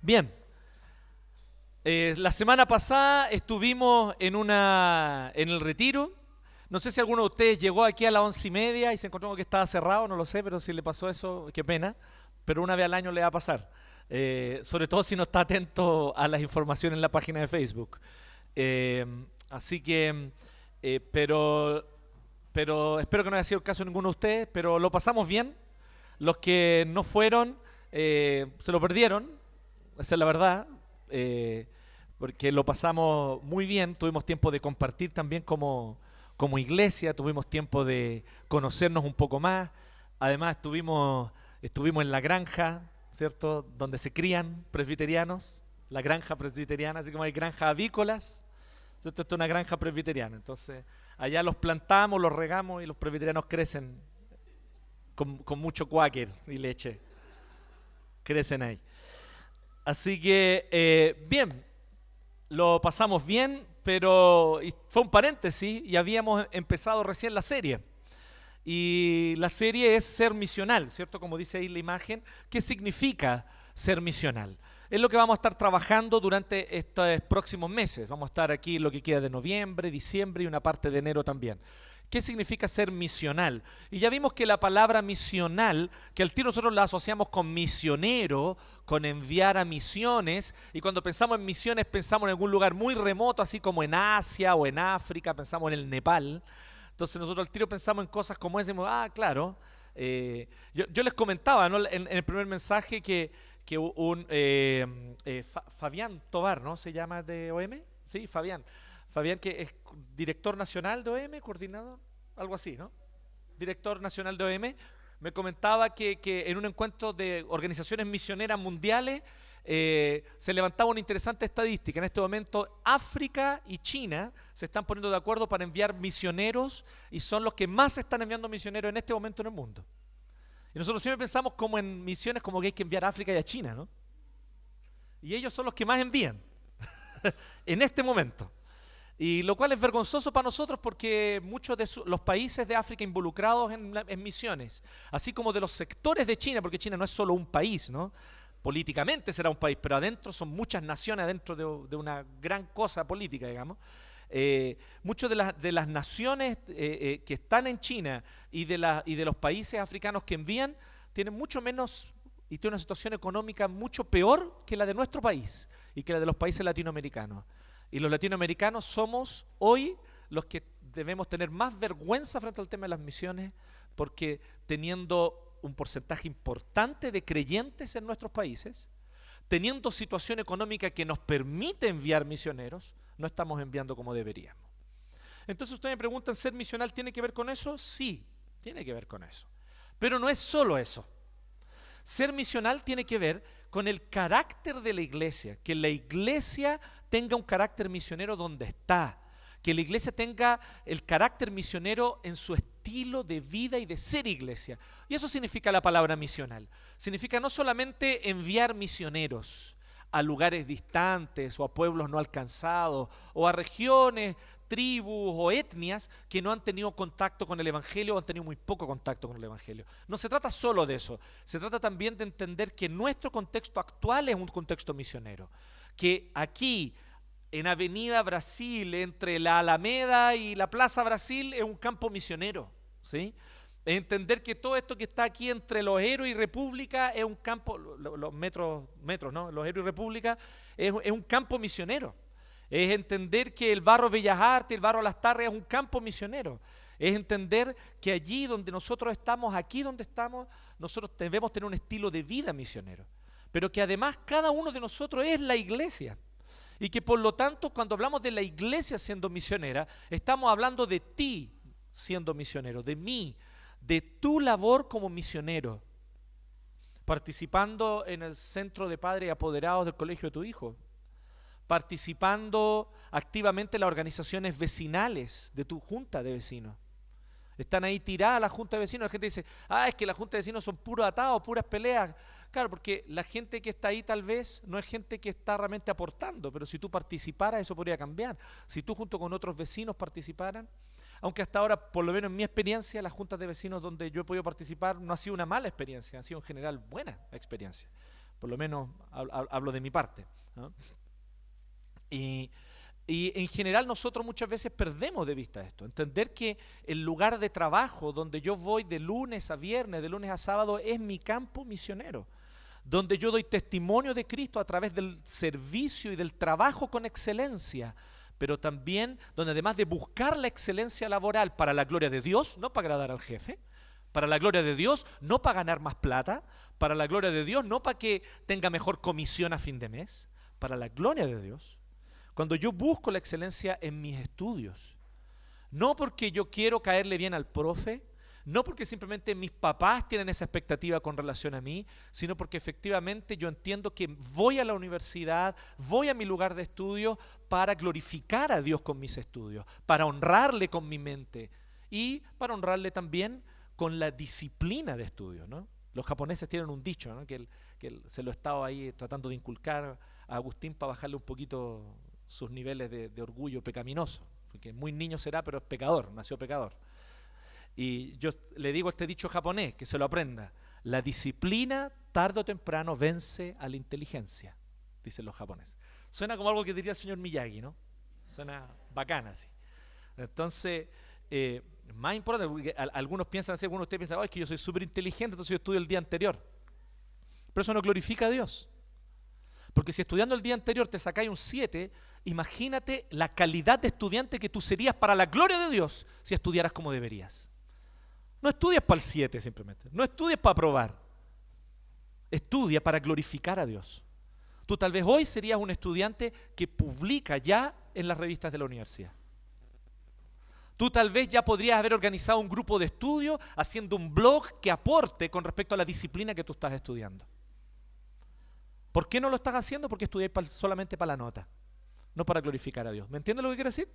Bien, la semana pasada estuvimos en el retiro. No sé si alguno de ustedes llegó aquí a las 11:30 y se encontró con que estaba cerrado, no lo sé, pero si le pasó eso, qué pena. Pero una vez al año le va a pasar. Sobre todo si no está atento a las informaciones en la página de Facebook. Eh, así que, eh, pero, pero espero que no haya sido el caso de ninguno de ustedes, pero lo pasamos bien. Los que no fueron, se lo perdieron, esa es la verdad, eh, porque lo pasamos muy bien, tuvimos tiempo de compartir también como iglesia, tuvimos tiempo de conocernos un poco más, además estuvimos en la granja, ¿cierto? Donde se crían presbiterianos, la granja presbiteriana, así como hay granjas avícolas, ¿cierto? Esto es una granja presbiteriana, entonces allá los plantamos, los regamos y los presbiterianos crecen con mucho cuáquer y leche, crecen ahí. Así que, bien, lo pasamos bien, pero fue un paréntesis y habíamos empezado recién la serie. Y la serie es ser misional, ¿cierto? Como dice ahí la imagen, ¿qué significa ser misional? Es lo que vamos a estar trabajando durante estos próximos meses. Vamos a estar aquí lo que queda de noviembre, diciembre y una parte de enero también. ¿Qué significa ser misional? Y ya vimos que la palabra misional, que al tiro nosotros la asociamos con misionero, con enviar a misiones, y cuando pensamos en misiones pensamos en algún lugar muy remoto, así como en Asia o en África, pensamos en el Nepal. Entonces nosotros al tiro pensamos en cosas como ese, claro. Yo les comentaba, ¿no? En el primer mensaje que Fabián Tovar, ¿no? Se llama de OM, sí, Fabián. Fabián, que es director nacional de OM, coordinador, algo así, ¿no? Director nacional de OM, me comentaba que en un encuentro de organizaciones misioneras mundiales se levantaba una interesante estadística. En este momento África y China se están poniendo de acuerdo para enviar misioneros y son los que más están enviando misioneros en este momento en el mundo. Y nosotros siempre pensamos como en misiones como que hay que enviar a África y a China, ¿no? Y ellos son los que más envían en este momento. Y lo cual es vergonzoso para nosotros porque muchos de los países de África involucrados en misiones, así como de los sectores de China, porque China no es solo un país, ¿no? Políticamente será un país, pero adentro son muchas naciones adentro de una gran cosa política, digamos. Muchas de las naciones que están en China y de los países africanos que envían tienen mucho menos y tienen una situación económica mucho peor que la de nuestro país y que la de los países latinoamericanos. Y los latinoamericanos somos hoy los que debemos tener más vergüenza frente al tema de las misiones, porque teniendo un porcentaje importante de creyentes en nuestros países, teniendo situación económica que nos permite enviar misioneros, no estamos enviando como deberíamos. Entonces ustedes me preguntan, ¿ser misional tiene que ver con eso? Sí, tiene que ver con eso. Pero no es solo eso. Ser misional tiene que ver con el carácter de la iglesia, que la iglesia tenga un carácter misionero donde está, que la iglesia tenga el carácter misionero en su estilo de vida y de ser iglesia. Y eso significa la palabra misional. Significa no solamente enviar misioneros a lugares distantes o a pueblos no alcanzados o a regiones, tribus o etnias que no han tenido contacto con el Evangelio o han tenido muy poco contacto con el Evangelio. No se trata solo de eso, se trata también de entender que nuestro contexto actual es un contexto misionero, que aquí en Avenida Brasil, entre la Alameda y la Plaza Brasil, es un campo misionero, ¿sí? Entender que todo esto que está aquí entre Los Héroes y República es un campo, los metros, ¿no? Los Héroes y República es un campo misionero. Es entender que el barrio Bellas Artes, el barrio Las Tarrias es un campo misionero. Es entender que allí donde nosotros estamos, aquí donde estamos, nosotros debemos tener un estilo de vida misionero. Pero que además cada uno de nosotros es la iglesia. Y que por lo tanto cuando hablamos de la iglesia siendo misionera, estamos hablando de ti siendo misionero, de mí, de tu labor como misionero, participando en el centro de padres apoderados del colegio de tu hijo, participando activamente en las organizaciones vecinales de tu junta de vecinos. Están ahí tiradas las juntas de vecinos. La gente dice, es que las juntas de vecinos son puros atados, puras peleas. Claro, porque la gente que está ahí tal vez no es gente que está realmente aportando, pero si tú participaras eso podría cambiar. Si tú junto con otros vecinos participaran, aunque hasta ahora, por lo menos en mi experiencia, las juntas de vecinos donde yo he podido participar no ha sido una mala experiencia, ha sido en general buena experiencia. Por lo menos hablo de mi parte, ¿no? Y, y en general nosotros muchas veces perdemos de vista esto, entender que el lugar de trabajo donde yo voy de lunes a viernes, de lunes a sábado, es mi campo misionero, donde yo doy testimonio de Cristo a través del servicio y del trabajo con excelencia, pero también donde además de buscar la excelencia laboral para la gloria de Dios, no para agradar al jefe, para la gloria de Dios, no para ganar más plata, para la gloria de Dios, no para que tenga mejor comisión a fin de mes, para la gloria de Dios. Cuando yo busco la excelencia en mis estudios, no porque yo quiero caerle bien al profe, no porque simplemente mis papás tienen esa expectativa con relación a mí, sino porque efectivamente yo entiendo que voy a la universidad, voy a mi lugar de estudio para glorificar a Dios con mis estudios, para honrarle con mi mente y para honrarle también con la disciplina de estudio, ¿no? Los japoneses tienen un dicho, ¿no? Se lo he estado ahí tratando de inculcar a Agustín para bajarle un poquito sus niveles de orgullo pecaminoso, porque muy niño será, pero es pecador, nació pecador. Y yo le digo este dicho japonés, que se lo aprenda: la disciplina tarde o temprano vence a la inteligencia, dicen los japoneses. Suena como algo que diría el señor Miyagi, ¿no? Suena bacana así. Entonces, más importante, porque algunos piensan así, algunos de ustedes piensan, oh, es que yo soy súper inteligente, entonces yo estudio el día anterior. Pero eso no glorifica a Dios. Porque si estudiando el día anterior te sacáis un 7, imagínate la calidad de estudiante que tú serías para la gloria de Dios si estudiaras como deberías. No estudias para el 7 simplemente, no estudias para aprobar, estudia para glorificar a Dios. Tú tal vez hoy serías un estudiante que publica ya en las revistas de la universidad. Tú tal vez ya podrías haber organizado un grupo de estudio haciendo un blog que aporte con respecto a la disciplina que tú estás estudiando. ¿Por qué no lo estás haciendo? Porque estudiáis solamente para la nota, no para glorificar a Dios. ¿Me entiendes lo que quiero decir?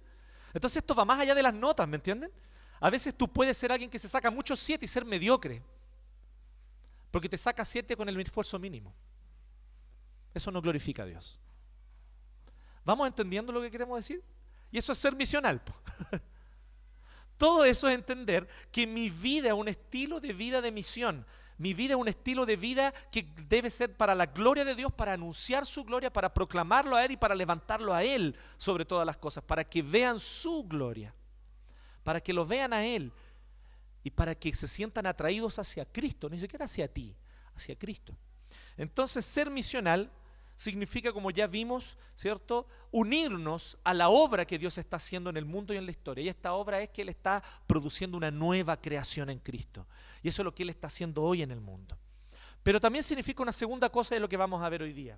Entonces esto va más allá de las notas, ¿me entienden? A veces tú puedes ser alguien que se saca muchos 7 y ser mediocre, porque te saca 7 con el esfuerzo mínimo. Eso no glorifica a Dios. ¿Vamos entendiendo lo que queremos decir? Y eso es ser misional. Todo eso es entender que mi vida es un estilo de vida de misión. Mi vida es un estilo de vida que debe ser para la gloria de Dios, para anunciar su gloria, para proclamarlo a Él y para levantarlo a Él sobre todas las cosas, para que vean su gloria, para que lo vean a Él y para que se sientan atraídos hacia Cristo, ni siquiera hacia ti, hacia Cristo. Entonces, ser misional significa, como ya vimos, ¿cierto?, unirnos a la obra que Dios está haciendo en el mundo y en la historia. Y esta obra es que Él está produciendo una nueva creación en Cristo. Y eso es lo que Él está haciendo hoy en el mundo. Pero también significa una segunda cosa de lo que vamos a ver hoy día,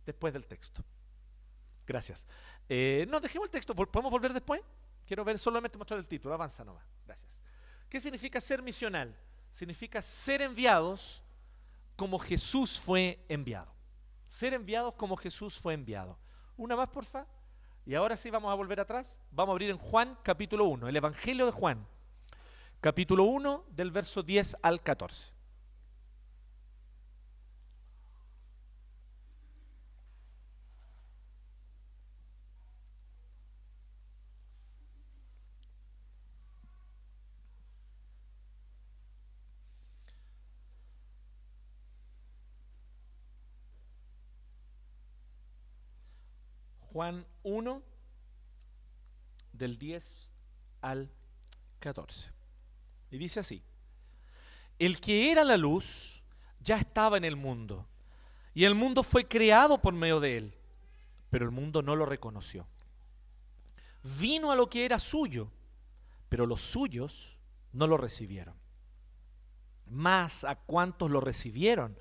después del texto. Gracias. No, dejemos el texto. ¿Podemos volver después? Quiero ver, solamente mostrar el título. Avanza nomás. Gracias. ¿Qué significa ser misional? Significa ser enviados como Jesús fue enviado. Ser enviados como Jesús fue enviado. Una más, porfa. Y ahora sí vamos a volver atrás. Vamos a abrir en Juan capítulo 1, el Evangelio de Juan. Capítulo 1, del verso 10 al 14. Juan 1, del 10 al 14. Y dice así: el que era la luz ya estaba en el mundo, y el mundo fue creado por medio de él, pero el mundo no lo reconoció. Vino a lo que era suyo, pero los suyos no lo recibieron. Mas a cuantos lo recibieron,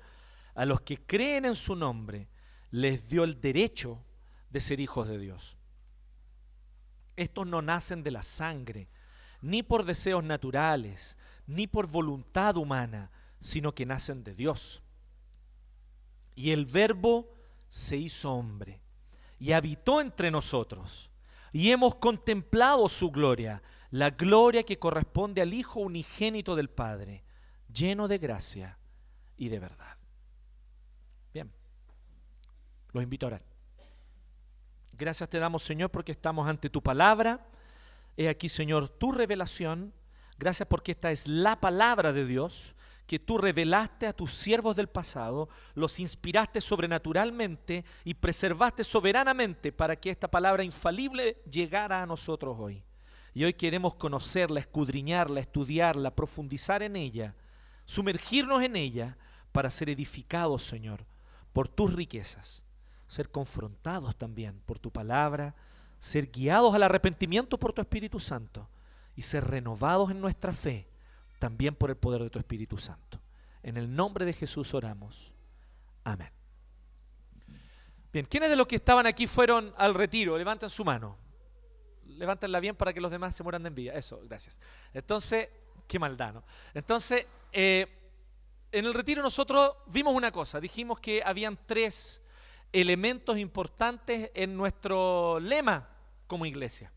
a los que creen en su nombre, les dio el derecho de ser hijos de Dios. Estos no nacen de la sangre, ni por deseos naturales, ni por voluntad humana, sino que nacen de Dios. Y el Verbo se hizo hombre y habitó entre nosotros, y hemos contemplado su gloria, la gloria que corresponde al Hijo unigénito del Padre, lleno de gracia y de verdad. Bien, los invito a orar. Gracias te damos, Señor, porque estamos ante tu palabra. He aquí, Señor, tu revelación. Gracias porque esta es la palabra de Dios que tú revelaste a tus siervos del pasado, los inspiraste sobrenaturalmente y preservaste soberanamente para que esta palabra infalible llegara a nosotros hoy. Y hoy queremos conocerla, escudriñarla, estudiarla, profundizar en ella, sumergirnos en ella para ser edificados, Señor, por tus riquezas, ser confrontados también por tu palabra, ser guiados al arrepentimiento por tu Espíritu Santo y ser renovados en nuestra fe también por el poder de tu Espíritu Santo. En el nombre de Jesús oramos. Amén. Bien, ¿quiénes de los que estaban aquí fueron al retiro? Levanten su mano. Levántenla bien para que los demás se mueran de envidia. Eso, gracias. Entonces, qué maldad, ¿no? Entonces, en el retiro nosotros vimos una cosa. Dijimos que habían 3 elementos importantes en nuestro lema como iglesia.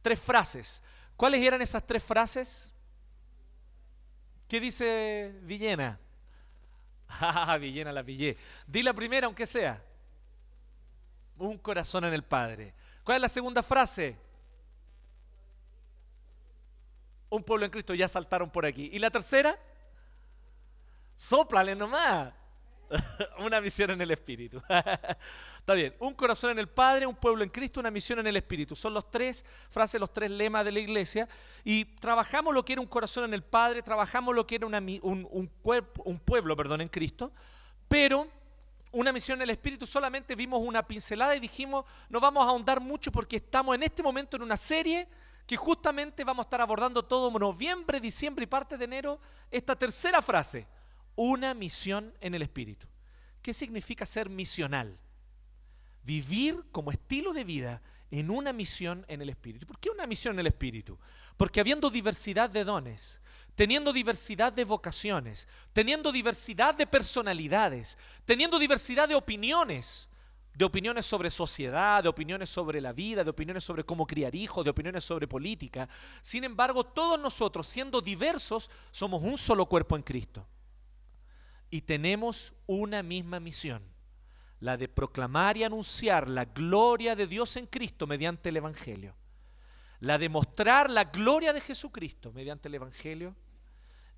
3 frases. ¿Cuáles eran esas 3 frases? ¿Qué dice Villena? Ah, Villena la pillé. Di la primera aunque sea. Un corazón en el Padre. ¿Cuál es la segunda frase? Un pueblo en Cristo. Ya saltaron por aquí. ¿Y la tercera? Sóplale nomás. Una misión en el Espíritu. Está bien. Un corazón en el Padre, un pueblo en Cristo, una misión en el Espíritu. Son los 3 frases, los 3 lemas de la iglesia. Y trabajamos lo que era un corazón en el Padre, trabajamos lo que era un pueblo en Cristo. Pero una misión en el Espíritu solamente vimos una pincelada y dijimos, no vamos a ahondar mucho porque estamos en este momento en una serie que justamente vamos a estar abordando todo noviembre, diciembre y parte de enero. Esta tercera frase. Una misión en el Espíritu. ¿Qué significa ser misional? Vivir como estilo de vida en una misión en el Espíritu. ¿Por qué una misión en el Espíritu? Porque habiendo diversidad de dones, teniendo diversidad de vocaciones, teniendo diversidad de personalidades, teniendo diversidad de opiniones sobre sociedad, de opiniones sobre la vida, de opiniones sobre cómo criar hijos, de opiniones sobre política. Sin embargo, todos nosotros, siendo diversos, somos un solo cuerpo en Cristo. Y tenemos una misma misión, la de proclamar y anunciar la gloria de Dios en Cristo mediante el Evangelio. La de mostrar la gloria de Jesucristo mediante el Evangelio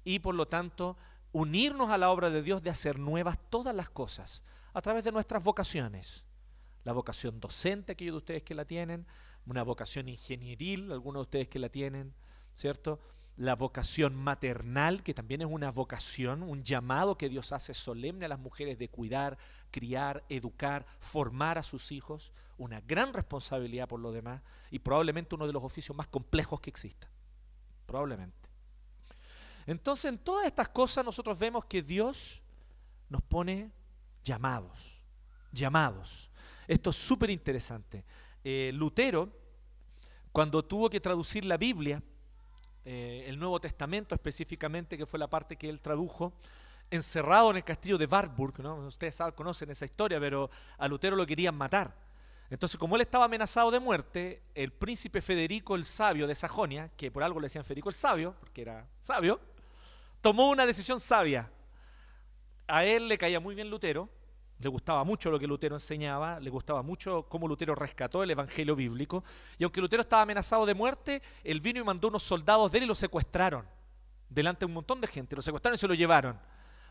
y por lo tanto unirnos a la obra de Dios de hacer nuevas todas las cosas a través de nuestras vocaciones. La vocación docente, aquellos de ustedes que la tienen, una vocación ingenieril, algunos de ustedes que la tienen, ¿cierto? La vocación maternal, que también es una vocación, un llamado que Dios hace solemne a las mujeres de cuidar, criar, educar, formar a sus hijos, una gran responsabilidad por lo demás y probablemente uno de los oficios más complejos que exista, probablemente. Entonces en todas estas cosas nosotros vemos que Dios nos pone llamados. Esto es súper interesante. Lutero, cuando tuvo que traducir la Biblia, el Nuevo Testamento específicamente, que fue la parte que él tradujo, encerrado en el castillo de Wartburg, ¿no? Ustedes conocen esa historia, pero a Lutero lo querían matar. Entonces, como él estaba amenazado de muerte, el príncipe Federico el Sabio de Sajonia, que por algo le decían Federico el Sabio, porque era sabio, tomó una decisión sabia. A él le caía muy bien Lutero, le gustaba mucho lo que Lutero enseñaba, le gustaba mucho cómo Lutero rescató el evangelio bíblico, y aunque Lutero estaba amenazado de muerte, él vino y mandó unos soldados de él y lo secuestraron, delante de un montón de gente, lo secuestraron y se lo llevaron,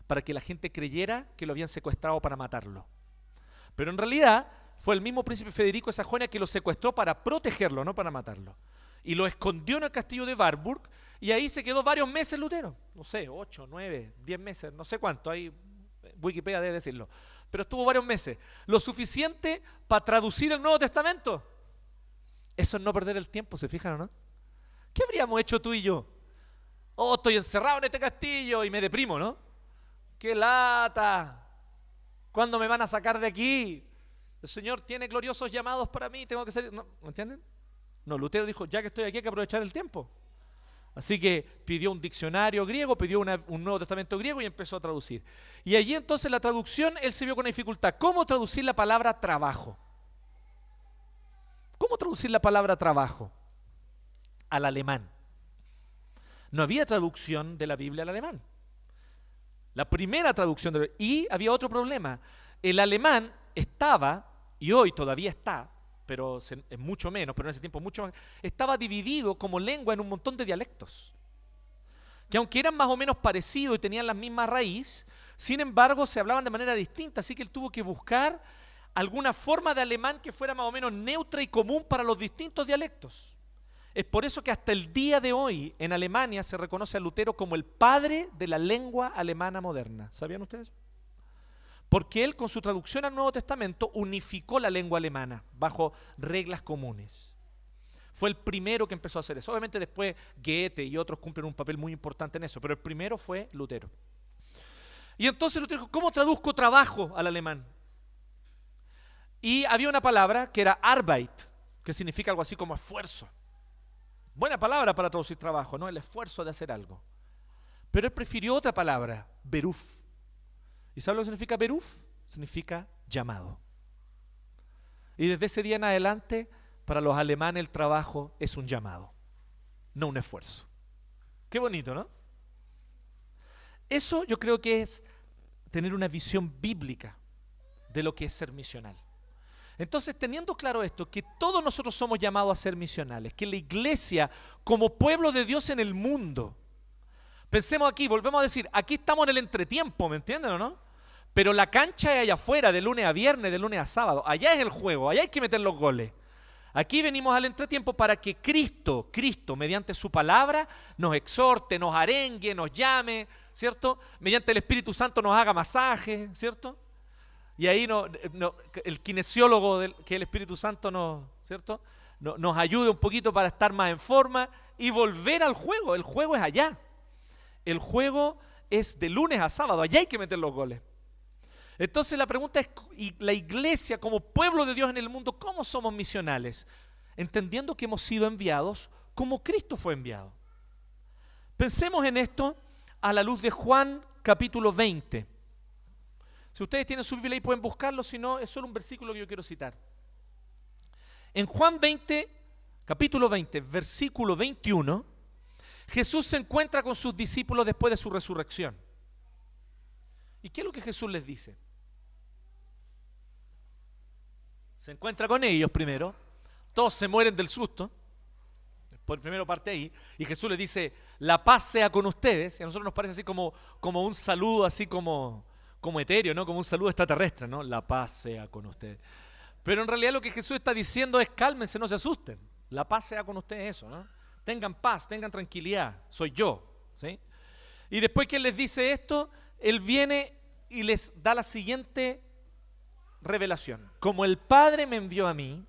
para que la gente creyera que lo habían secuestrado para matarlo. Pero en realidad fue el mismo príncipe Federico de Sajonia que lo secuestró para protegerlo, no para matarlo. Y lo escondió en el castillo de Wartburg, y ahí se quedó varios meses Lutero, no sé, 8, 9, 10 meses, no sé cuánto, ahí Wikipedia debe decirlo. Pero estuvo varios meses, lo suficiente para traducir el Nuevo Testamento. Eso es no perder el tiempo, ¿se fijan o no? ¿Qué habríamos hecho tú y yo? Oh, estoy encerrado en este castillo y me deprimo, ¿no? ¡Qué lata! ¿Cuándo me van a sacar de aquí? El Señor tiene gloriosos llamados para mí, tengo que ser... ¿No? ¿Me entienden? No, Lutero dijo, ya que estoy aquí hay que aprovechar el tiempo. Así que pidió un diccionario griego, pidió un Nuevo Testamento griego y empezó a traducir. Y allí entonces la traducción, él se vio con una dificultad. ¿Cómo traducir la palabra trabajo? ¿Cómo traducir la palabra trabajo al alemán? No había traducción de la Biblia al alemán. La primera traducción y había otro problema. El alemán estaba, y hoy todavía está, pero es mucho menos, pero en ese tiempo mucho más, estaba dividido como lengua en un montón de dialectos. que aunque eran más o menos parecidos y tenían la misma raíz, sin embargo se hablaban de manera distinta, así que él tuvo que buscar alguna forma de alemán que fuera más o menos neutra y común para los distintos dialectos. Es por eso que hasta el día de hoy en Alemania se reconoce a Lutero como el padre de la lengua alemana moderna. ¿Sabían ustedes? Porque él con su traducción al Nuevo Testamento unificó la lengua alemana bajo reglas comunes. Fue el primero que empezó a hacer eso. Obviamente después Goethe y otros cumplen un papel muy importante en eso, pero el primero fue Lutero. Y entonces Lutero dijo, ¿cómo traduzco trabajo al alemán? Y había una palabra que era Arbeit, que significa algo así como esfuerzo. Buena palabra para traducir trabajo, ¿no? El esfuerzo de hacer algo. Pero él prefirió otra palabra, Beruf. ¿Y sabe lo que significa Beruf? Significa llamado. Y desde ese día en adelante, para los alemanes el trabajo es un llamado, no un esfuerzo. Qué bonito, ¿no? Eso yo creo que es tener una visión bíblica de lo que es ser misional. Entonces, teniendo claro esto, que todos nosotros somos llamados a ser misionales, que la iglesia como pueblo de Dios en el mundo, pensemos aquí, volvemos a decir, aquí estamos en el entretiempo, ¿me entienden o no? Pero la cancha es allá afuera, de lunes a viernes, de lunes a sábado, allá es el juego, allá hay que meter los goles. Aquí venimos al entretiempo para que Cristo, mediante su palabra, nos exhorte, nos arengue, nos llame, ¿cierto? Mediante el Espíritu Santo nos haga masaje, ¿cierto? Y ahí el kinesiólogo que el Espíritu Santo ¿cierto? Nos ayude un poquito para estar más en forma y volver al juego. El juego es allá. El juego es de lunes a sábado. Allá hay que meter los goles. Entonces la pregunta es, ¿y la iglesia como pueblo de Dios en el mundo, cómo somos misionales? Entendiendo que hemos sido enviados como Cristo fue enviado. Pensemos en esto a la luz de Juan capítulo 20. Si ustedes tienen su Biblia ahí pueden buscarlo, si no, es solo un versículo que yo quiero citar. En Juan 20, capítulo 20, versículo 21, Jesús se encuentra con sus discípulos después de su resurrección. ¿Y qué es lo que Jesús les dice? Se encuentra con ellos primero, todos se mueren del susto, por primero parte ahí, y Jesús les dice, la paz sea con ustedes, y a nosotros nos parece así como un saludo así como etéreo, ¿no? Como un saludo extraterrestre, ¿no? La paz sea con ustedes. Pero en realidad lo que Jesús está diciendo es cálmense, no se asusten. La paz sea con ustedes, eso, ¿no? Tengan paz, tengan tranquilidad, soy yo, ¿sí? Y después que Él les dice esto, Él viene y les da la siguiente revelación. Como el Padre me envió a mí,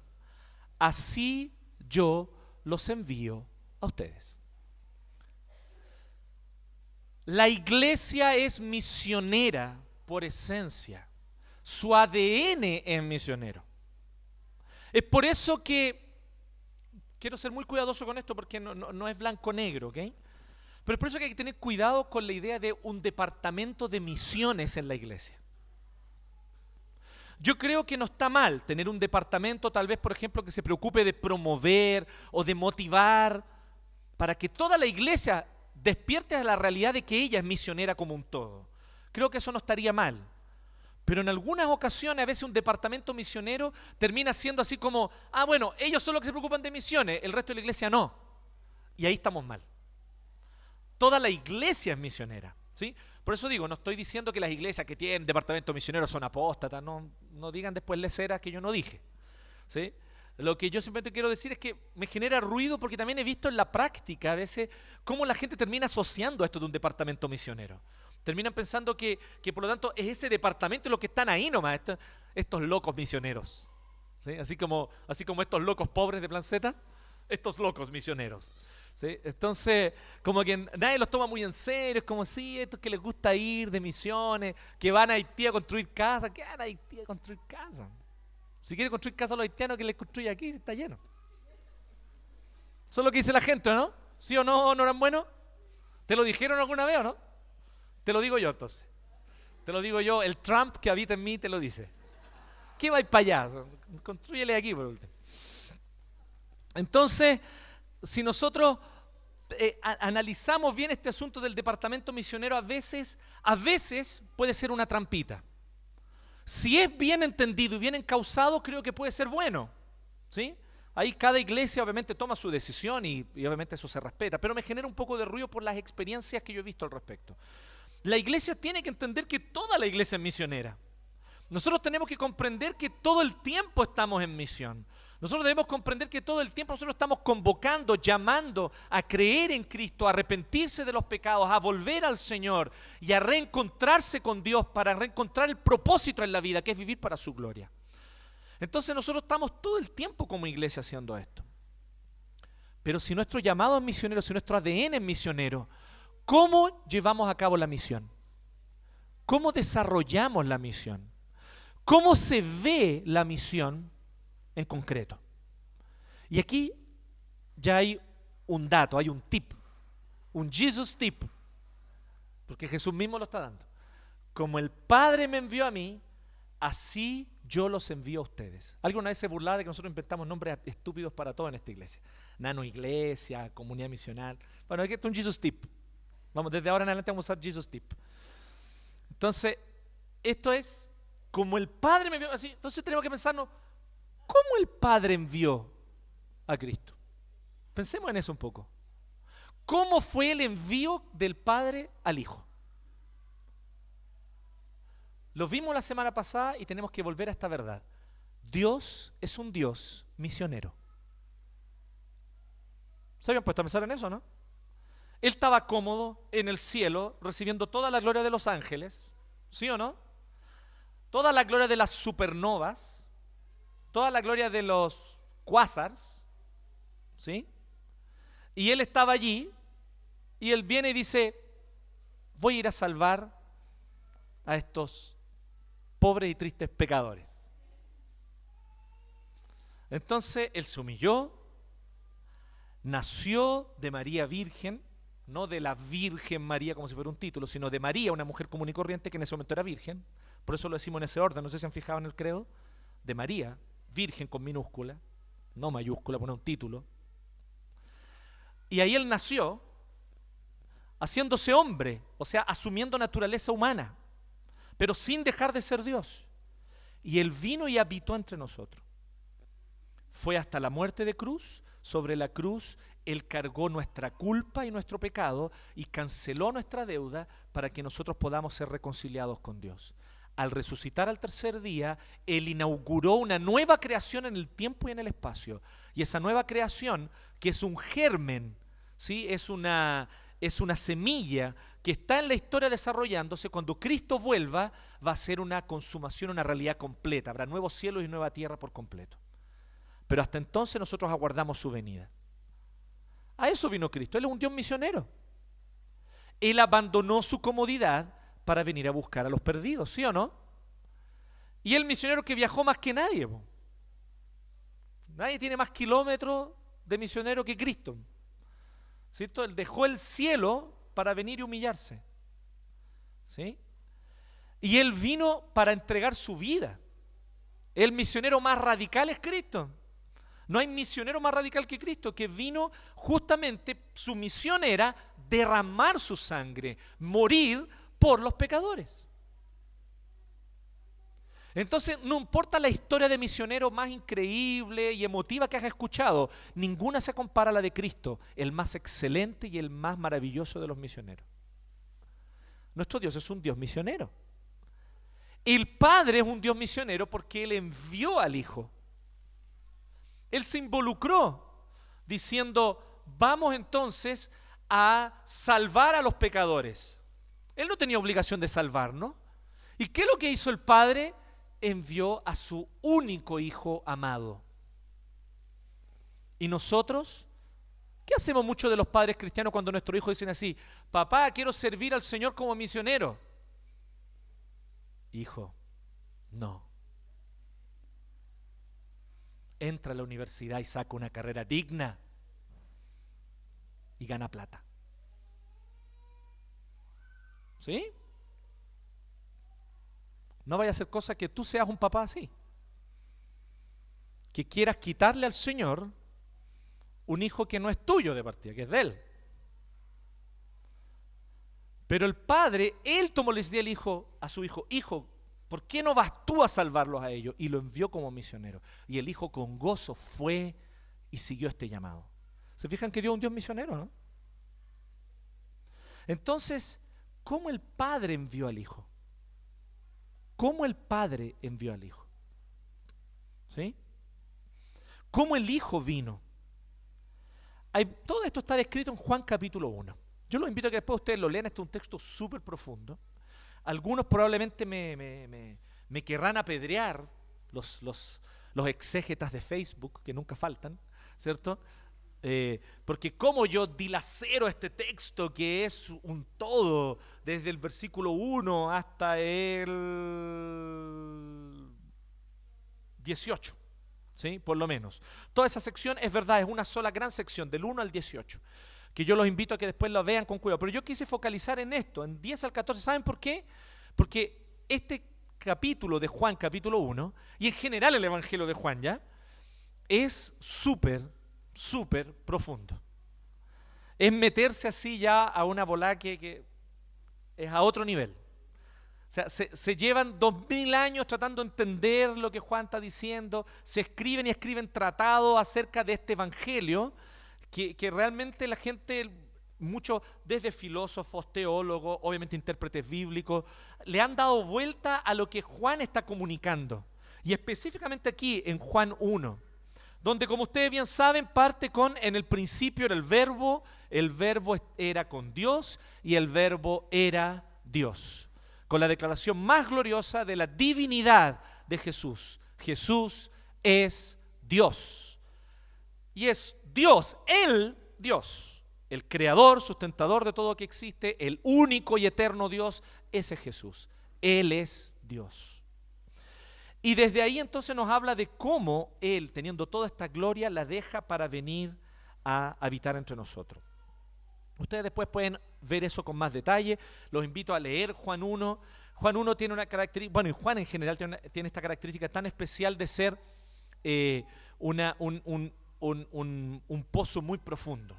así yo los envío a ustedes. La iglesia es misionera por esencia. Su ADN es misionero. Es por eso que quiero ser muy cuidadoso con esto porque no es blanco-negro, ¿ok? Pero es por eso que hay que tener cuidado con la idea de un departamento de misiones en la iglesia. Yo creo que no está mal tener un departamento, tal vez, por ejemplo, que se preocupe de promover o de motivar para que toda la iglesia despierte a la realidad de que ella es misionera como un todo. Creo que eso no estaría mal. Pero en algunas ocasiones, a veces un departamento misionero termina siendo así como, bueno, ellos son los que se preocupan de misiones, el resto de la iglesia no. Y ahí estamos mal. Toda la iglesia es misionera, ¿sí? Por eso digo, no estoy diciendo que las iglesias que tienen departamento misionero son apóstatas, no digan después leceras que yo no dije, ¿sí? Lo que yo simplemente quiero decir es que me genera ruido porque también he visto en la práctica a veces cómo la gente termina asociando esto de un departamento misionero. Terminan pensando que por lo tanto es ese departamento los que están ahí nomás, estos locos misioneros, ¿sí? Así como estos locos pobres de Plan Z, estos locos misioneros, ¿sí? Entonces, como que nadie los toma muy en serio, es como si estos que les gusta ir de misiones, que van a Haití a construir casas, ¿qué van a Haití a construir casas? Si quieren construir casas a los haitianos, que les construya aquí, si está lleno. Eso es lo que dice la gente, ¿no? ¿Sí o no, no eran buenos? ¿Te lo dijeron alguna vez o no? Te lo digo yo entonces. Te lo digo yo, el Trump que habita en mí te lo dice. ¿Qué va a ir para allá? Constrúyele aquí por último. Entonces, si nosotros analizamos bien este asunto del departamento misionero, a veces puede ser una trampita. Si es bien entendido y bien encauzado, creo que puede ser bueno, ¿sí? Ahí cada iglesia obviamente toma su decisión y obviamente eso se respeta, pero me genera un poco de ruido por las experiencias que yo he visto al respecto. La iglesia tiene que entender que toda la iglesia es misionera. Nosotros tenemos que comprender que todo el tiempo estamos en misión. Nosotros debemos comprender que todo el tiempo nosotros estamos convocando, llamando a creer en Cristo, a arrepentirse de los pecados, a volver al Señor y a reencontrarse con Dios para reencontrar el propósito en la vida, que es vivir para su gloria. Entonces nosotros estamos todo el tiempo como iglesia haciendo esto. Pero si nuestro llamado es misionero, si nuestro ADN es misionero, ¿cómo llevamos a cabo la misión? ¿Cómo desarrollamos la misión? ¿Cómo se ve la misión en concreto? Y aquí ya hay un dato, hay un tip, un Jesus tip, porque Jesús mismo lo está dando. Como el Padre me envió a mí, así yo los envío a ustedes. ¿Alguna vez se burlaba de que nosotros inventamos nombres estúpidos para todo en esta iglesia? Nano iglesia, comunidad misional. Bueno, aquí está un Jesus tip. Vamos, desde ahora en adelante vamos a usar Jesus tip. Entonces, esto es como el Padre me envió así. Entonces tenemos que pensarnos, ¿cómo el Padre envió a Cristo? Pensemos en eso un poco. ¿Cómo fue el envío del Padre al Hijo? Lo vimos la semana pasada y tenemos que volver a esta verdad. Dios es un Dios misionero. ¿Se habían puesto a pensar en eso, no? Él estaba cómodo en el cielo recibiendo toda la gloria de los ángeles, ¿sí o no? Toda la gloria de las supernovas, toda la gloria de los cuásars, ¿sí? Y él estaba allí y él viene y dice, voy a ir a salvar a estos pobres y tristes pecadores. Entonces él se humilló, nació de María Virgen, no de la Virgen María como si fuera un título, sino de María, una mujer común y corriente que en ese momento era virgen. Por eso lo decimos en ese orden, no sé si han fijado en el credo, de María, virgen con minúscula, no mayúscula, pone un título. Y ahí él nació haciéndose hombre, o sea, asumiendo naturaleza humana, pero sin dejar de ser Dios. Y él vino y habitó entre nosotros. Fue hasta la muerte de cruz. Sobre la cruz él cargó nuestra culpa y nuestro pecado y canceló nuestra deuda para que nosotros podamos ser reconciliados con Dios. Al resucitar al tercer día, él inauguró una nueva creación en el tiempo y en el espacio. Y esa nueva creación, que es un germen, ¿sí? es una semilla que está en la historia desarrollándose. Cuando Cristo vuelva, va a ser una consumación, una realidad completa. Habrá nuevos cielos y nueva tierra por completo. Pero hasta entonces nosotros aguardamos su venida. A eso vino Cristo. Él es un Dios misionero. Él abandonó su comodidad para venir a buscar a los perdidos, ¿sí o no? Y el misionero que viajó más que nadie. Nadie tiene más kilómetros de misionero que Cristo. ¿Cierto? Él dejó el cielo para venir y humillarse. ¿Sí? Y él vino para entregar su vida. El misionero más radical es Cristo. No hay misionero más radical que Cristo, que vino justamente, su misión era derramar su sangre, morir por los pecadores. Entonces, no importa la historia de misionero más increíble y emotiva que hayas escuchado, ninguna se compara a la de Cristo, el más excelente y el más maravilloso de los misioneros. Nuestro Dios es un Dios misionero. El Padre es un Dios misionero porque Él envió al Hijo. Él se involucró diciendo, vamos entonces a salvar a los pecadores. Él no tenía obligación de salvarnos. ¿Y qué es lo que hizo el Padre? Envió a su único Hijo amado. ¿Y nosotros? ¿Qué hacemos muchos de los padres cristianos cuando nuestros hijos dicen así? Papá, quiero servir al Señor como misionero. Hijo, no. Entra a la universidad y saca una carrera digna y gana plata. ¿Sí? No vaya a ser cosa que tú seas un papá así, que quieras quitarle al Señor un hijo que no es tuyo de partida, que es de Él. Pero el Padre, Él tomó la decisión a su hijo, hijo, ¿por qué no vas tú a salvarlos a ellos? Y lo envió como misionero. Y el hijo con gozo fue y siguió este llamado. ¿Se fijan que Dios es un Dios misionero, no? Entonces, ¿cómo el Padre envió al Hijo? ¿Cómo el Padre envió al Hijo? ¿Sí? ¿Cómo el Hijo vino? Todo esto está descrito en Juan capítulo 1. Yo los invito a que después ustedes lo lean. Este es un texto súper profundo. Algunos probablemente me querrán apedrear, los exégetas de Facebook, que nunca faltan, ¿cierto? Porque como yo dilacero este texto que es un todo, desde el versículo 1 hasta el 18, ¿sí? Por lo menos. Toda esa sección es verdad, es una sola gran sección, del 1 al 18, que yo los invito a que después lo vean con cuidado. Pero yo quise focalizar en esto, en 10 al 14. ¿Saben por qué? Porque este capítulo de Juan, capítulo 1, y en general el Evangelio de Juan, ¿ya? Es súper profundo. Es meterse así ya a una volada que es a otro nivel. O sea, se llevan 2000 años tratando de entender lo que Juan está diciendo, se escriben y escriben tratados acerca de este evangelio, que realmente la gente, muchos desde filósofos, teólogos, obviamente intérpretes bíblicos, le han dado vuelta a lo que Juan está comunicando. Y específicamente aquí en Juan 1, donde, como ustedes bien saben, parte con: en el principio era el verbo era con Dios y el verbo era Dios. Con la declaración más gloriosa de la divinidad de Jesús. Jesús es Dios. Y es Dios, el creador, sustentador de todo lo que existe, el único y eterno Dios, ese es Jesús. Él es Dios. Y desde ahí entonces nos habla de cómo Él, teniendo toda esta gloria, la deja para venir a habitar entre nosotros. Ustedes después pueden ver eso con más detalle. Los invito a leer Juan 1. Juan 1 tiene una característica, bueno, y Juan en general tiene esta característica tan especial de ser un pozo muy profundo,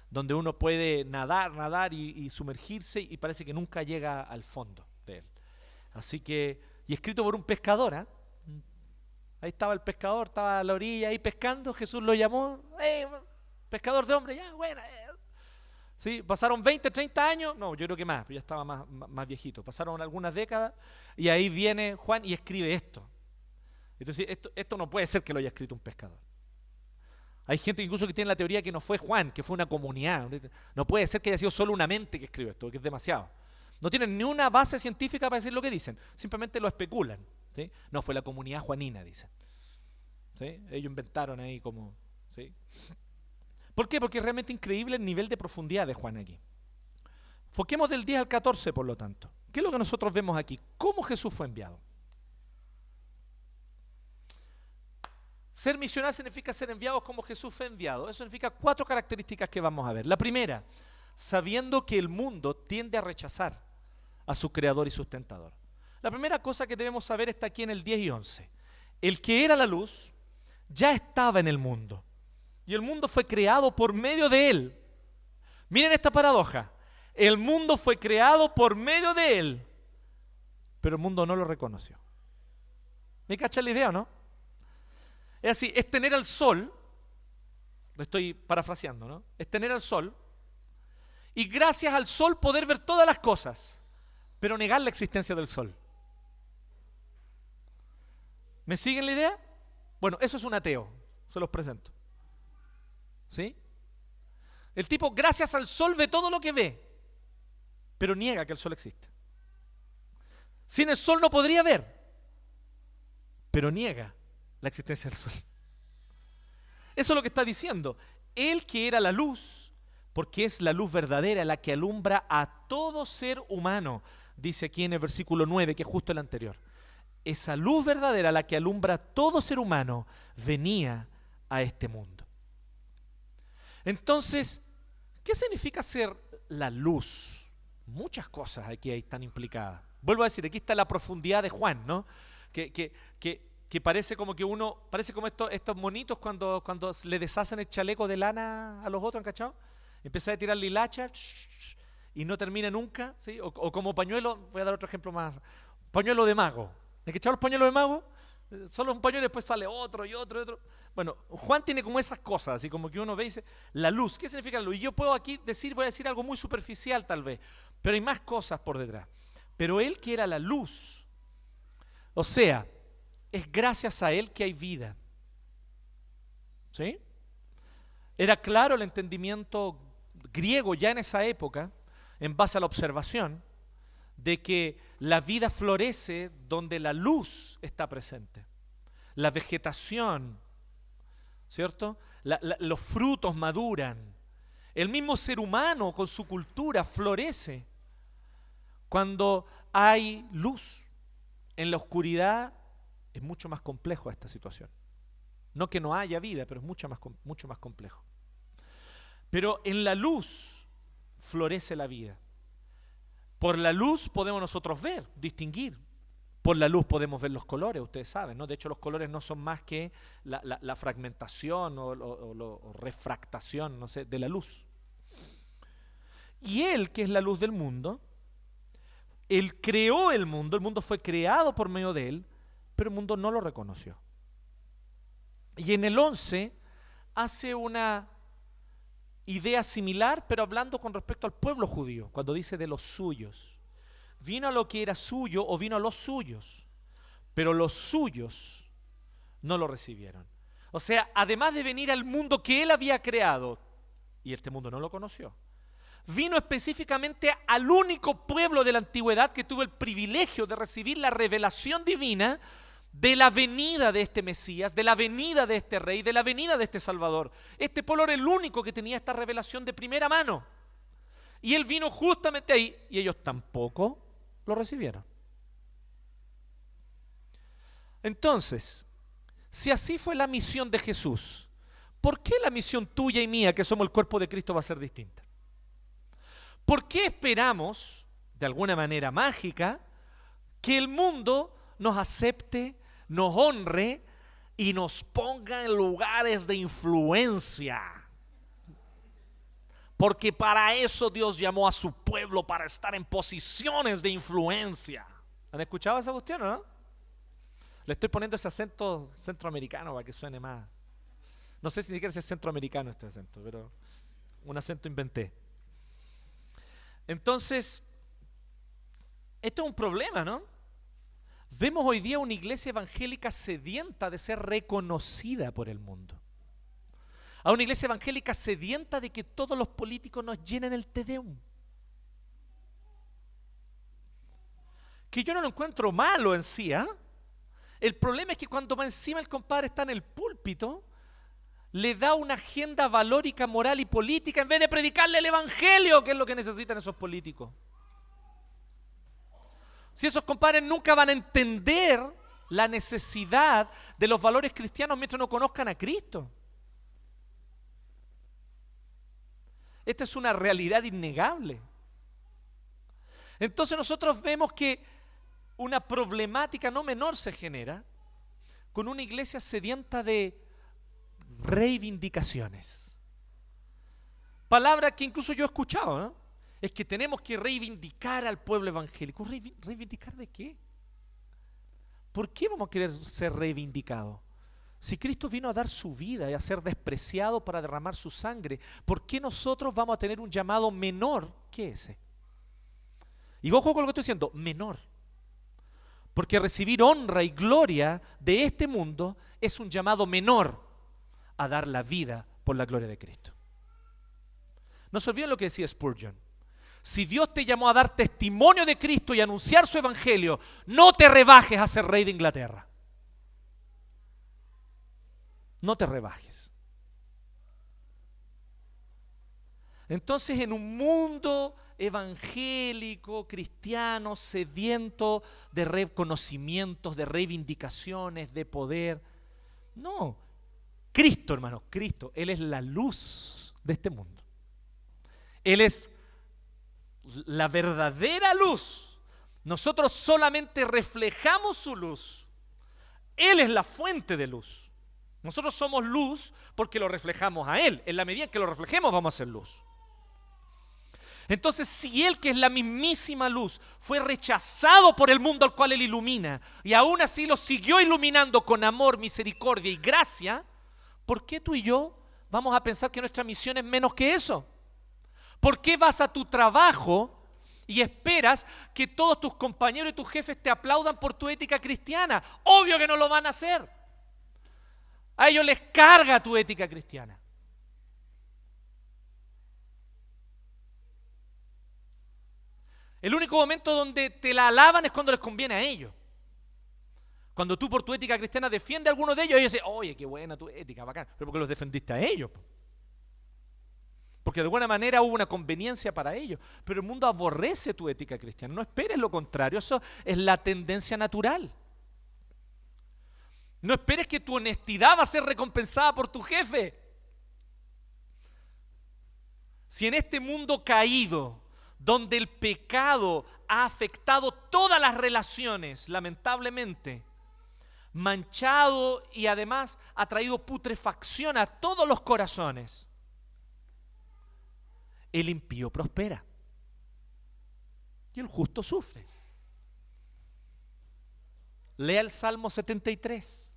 donde uno puede nadar y sumergirse y parece que nunca llega al fondo de él. Así que, y escrito por un pescador, ¿eh? Ahí estaba el pescador, estaba a la orilla ahí pescando, Jesús lo llamó: pescador de hombres, ya, buena. ¿Sí? Pasaron 20, 30 años, no, yo creo que más, ya estaba más viejito, pasaron algunas décadas, y ahí viene Juan y escribe esto. Entonces, esto no puede ser que lo haya escrito un pescador. Hay gente incluso que tiene la teoría que no fue Juan, que fue una comunidad. No puede ser que haya sido solo una mente que escribió esto, que es demasiado. No tienen ni una base científica para decir lo que dicen, simplemente lo especulan, ¿sí? No, fue la comunidad juanina, dicen, ¿sí? Ellos inventaron ahí como, ¿sí? ¿Por qué? Porque es realmente increíble el nivel de profundidad de Juan aquí. Foquemos del 10 al 14, por lo tanto. ¿Qué es lo que nosotros vemos aquí? ¿Cómo Jesús fue enviado? Ser misional significa ser enviados como Jesús fue enviado. Eso significa 4 características que vamos a ver. La primera, sabiendo que el mundo tiende a rechazar a su creador y sustentador. La primera cosa que debemos saber está aquí en el 10 y 11. El que era la luz ya estaba en el mundo, y el mundo fue creado por medio de él. Miren esta paradoja. El mundo fue creado por medio de él, pero el mundo no lo reconoció. ¿Me cachan la idea o no? Es así, es tener al sol, lo estoy parafraseando, ¿no? Es tener al sol, y gracias al sol poder ver todas las cosas, pero negar la existencia del sol. ¿Me siguen la idea? Bueno, eso es un ateo, se los presento. ¿Sí? El tipo, gracias al sol, ve todo lo que ve, pero niega que el sol existe. Sin el sol no podría ver, pero niega la existencia del sol. Eso es lo que está diciendo. Él que era la luz, porque es la luz verdadera, la que alumbra a todo ser humano, dice aquí en el versículo 9, que es justo el anterior. Esa luz verdadera, la que alumbra a todo ser humano, venía a este mundo. Entonces, ¿qué significa ser la luz? Muchas cosas aquí están implicadas. Vuelvo a decir, aquí está la profundidad de Juan, ¿no? Que parece como que parece como estos monitos cuando le deshacen el chaleco de lana a los otros, ¿han cachado? Empieza a tirar la hilacha y no termina nunca, ¿sí? O como pañuelo, voy a dar otro ejemplo más, pañuelo de mago. ¿Han cachado los pañuelos de mago? Solo un pañuelo y después sale otro y otro y otro. Bueno, Juan tiene como esas cosas, así como que uno ve y dice, la luz, ¿qué significa la luz? Y yo puedo aquí voy a decir algo muy superficial tal vez, pero hay más cosas por detrás. Pero él que era la luz, o sea, es gracias a él que hay vida. ¿Sí? Era claro el entendimiento griego ya en esa época, en base a la observación, de que la vida florece donde la luz está presente. La vegetación, ¿cierto? Los frutos maduran. El mismo ser humano con su cultura florece cuando hay luz. En la oscuridad es mucho más complejo esta situación. No que no haya vida, pero es mucho más complejo. Pero en la luz florece la vida. Por la luz podemos nosotros ver, distinguir. Por la luz podemos ver los colores, ustedes saben, ¿no? De hecho, los colores no son más que la fragmentación o refractación, no sé, de la luz. Y Él, que es la luz del mundo, Él creó el mundo fue creado por medio de Él, pero el mundo no lo reconoció. Y en el 11 hace una idea similar, pero hablando con respecto al pueblo judío, cuando dice de los suyos. Vino a lo que era suyo o vino a los suyos, pero los suyos no lo recibieron. O sea, además de venir al mundo que él había creado, y este mundo no lo conoció, vino específicamente al único pueblo de la antigüedad que tuvo el privilegio de recibir la revelación divina de la venida de este Mesías, de la venida de este Rey, de la venida de este Salvador. Este pueblo era el único que tenía esta revelación de primera mano. Y Él vino justamente ahí, y ellos tampoco lo recibieron. Entonces, si así fue la misión de Jesús, ¿por qué la misión tuya y mía, que somos el cuerpo de Cristo, va a ser distinta? ¿Por qué esperamos, de alguna manera mágica, que el mundo nos acepte, nos honre y nos ponga en lugares de influencia? Porque para eso Dios llamó a su pueblo, para estar en posiciones de influencia. ¿Han escuchado esa cuestión, no? Le estoy poniendo ese acento centroamericano para que suene más. No sé si ni siquiera es centroamericano este acento, pero un acento inventé. Entonces, esto es un problema, ¿no? Vemos hoy día una iglesia evangélica sedienta de ser reconocida por el mundo. A una iglesia evangélica sedienta de que todos los políticos nos llenen el Te Deum. Que yo no lo encuentro malo en sí, ¿eh? El problema es que cuando más encima el compadre está en el púlpito, le da una agenda valórica, moral y política en vez de predicarle el evangelio, que es lo que necesitan esos políticos. Si esos compadres nunca van a entender la necesidad de los valores cristianos mientras no conozcan a Cristo. Esta es una realidad innegable. Entonces nosotros vemos que una problemática no menor se genera con una iglesia sedienta de reivindicaciones. Palabra que incluso yo he escuchado, ¿no? Es que tenemos que reivindicar al pueblo evangélico. ¿Reivindicar de qué? ¿Por qué vamos a querer ser reivindicados? Si Cristo vino a dar su vida y a ser despreciado para derramar su sangre, ¿por qué nosotros vamos a tener un llamado menor que ese? Y ojo con lo que estoy diciendo, menor. Porque recibir honra y gloria de este mundo es un llamado menor a dar la vida por la gloria de Cristo. No se olviden lo que decía Spurgeon. Si Dios te llamó a dar testimonio de Cristo y anunciar su evangelio, no te rebajes a ser rey de Inglaterra. No te rebajes. Entonces, en un mundo evangélico, cristiano, sediento de reconocimientos, de reivindicaciones, de poder, no. Cristo, hermano, Cristo, Él es la luz de este mundo. Él es la verdadera luz. Nosotros solamente reflejamos su luz. Él es la fuente de luz. Nosotros somos luz porque lo reflejamos a Él. En la medida en que lo reflejemos vamos a ser luz. Entonces, si Él, que es la mismísima luz, fue rechazado por el mundo al cual Él ilumina, y aún así lo siguió iluminando con amor, misericordia y gracia, ¿por qué tú y yo vamos a pensar que nuestra misión es menos que eso? ¿Por qué vas a tu trabajo y esperas que todos tus compañeros y tus jefes te aplaudan por tu ética cristiana? Obvio que no lo van a hacer. A ellos les carga tu ética cristiana. El único momento donde te la alaban es cuando les conviene a ellos. Cuando tú por tu ética cristiana defiendes a alguno de ellos, ellos dicen, oye, qué buena tu ética, bacán. Pero porque los defendiste a ellos. Porque de alguna manera hubo una conveniencia para ellos. Pero el mundo aborrece tu ética cristiana. No esperes lo contrario. Eso es la tendencia natural. No esperes que tu honestidad va a ser recompensada por tu jefe. Si en este mundo caído, donde el pecado ha afectado todas las relaciones, lamentablemente, manchado y además ha traído putrefacción a todos los corazones, el impío prospera y el justo sufre. Lea el Salmo 73.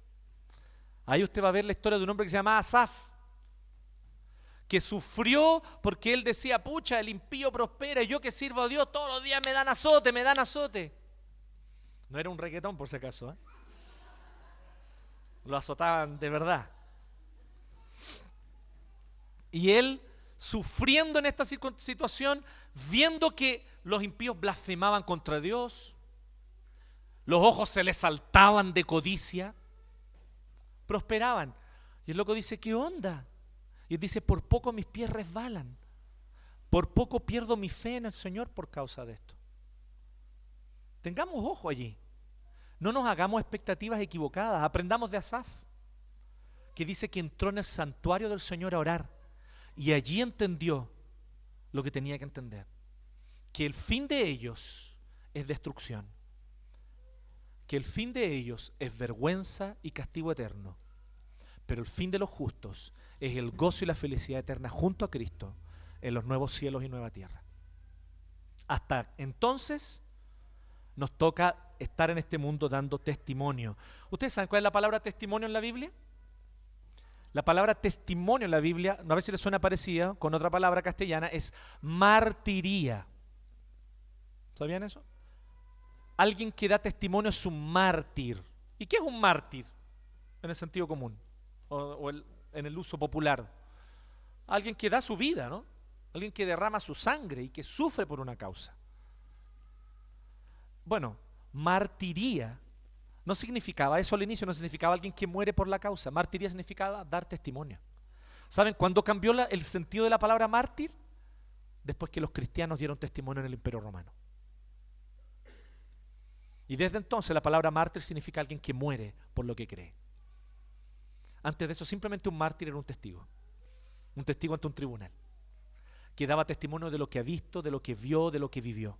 Ahí usted va a ver la historia de un hombre que se llama Asaf, que sufrió porque él decía, pucha, el impío prospera y yo que sirvo a Dios todos los días me dan azote, me dan azote. No era un reggaetón por si acaso, ¿eh? Lo azotaban de verdad. Y él, sufriendo en esta situación, viendo que los impíos blasfemaban contra Dios, los ojos se les saltaban de codicia, prosperaban. Y el loco dice, ¿qué onda? Y él dice, por poco mis pies resbalan, por poco pierdo mi fe en el Señor por causa de esto. Tengamos ojo allí. No nos hagamos expectativas equivocadas. Aprendamos de Asaf, que dice que entró en el santuario del Señor a orar y allí entendió lo que tenía que entender, que el fin de ellos es destrucción, que el fin de ellos es vergüenza y castigo eterno, pero el fin de los justos es el gozo y la felicidad eterna junto a Cristo en los nuevos cielos y nueva tierra. Hasta entonces nos toca estar en este mundo dando testimonio. ¿Ustedes saben cuál es la palabra testimonio en la Biblia? La palabra testimonio en la Biblia, a ver si les suena parecida con otra palabra castellana, es martiría. ¿Sabían eso? Alguien que da testimonio es un mártir. ¿Y qué es un mártir? En el sentido común o en el uso popular. Alguien que da su vida, ¿no? Alguien que derrama su sangre y que sufre por una causa. Bueno, martiría no significaba eso al inicio, no significaba alguien que muere por la causa. Martiría significaba dar testimonio. ¿Saben cuándo cambió el sentido de la palabra mártir? Después que los cristianos dieron testimonio en el Imperio Romano. Y desde entonces la palabra mártir significa alguien que muere por lo que cree. Antes de eso simplemente un mártir era un testigo ante un tribunal, que daba testimonio de lo que ha visto, de lo que vio, de lo que vivió.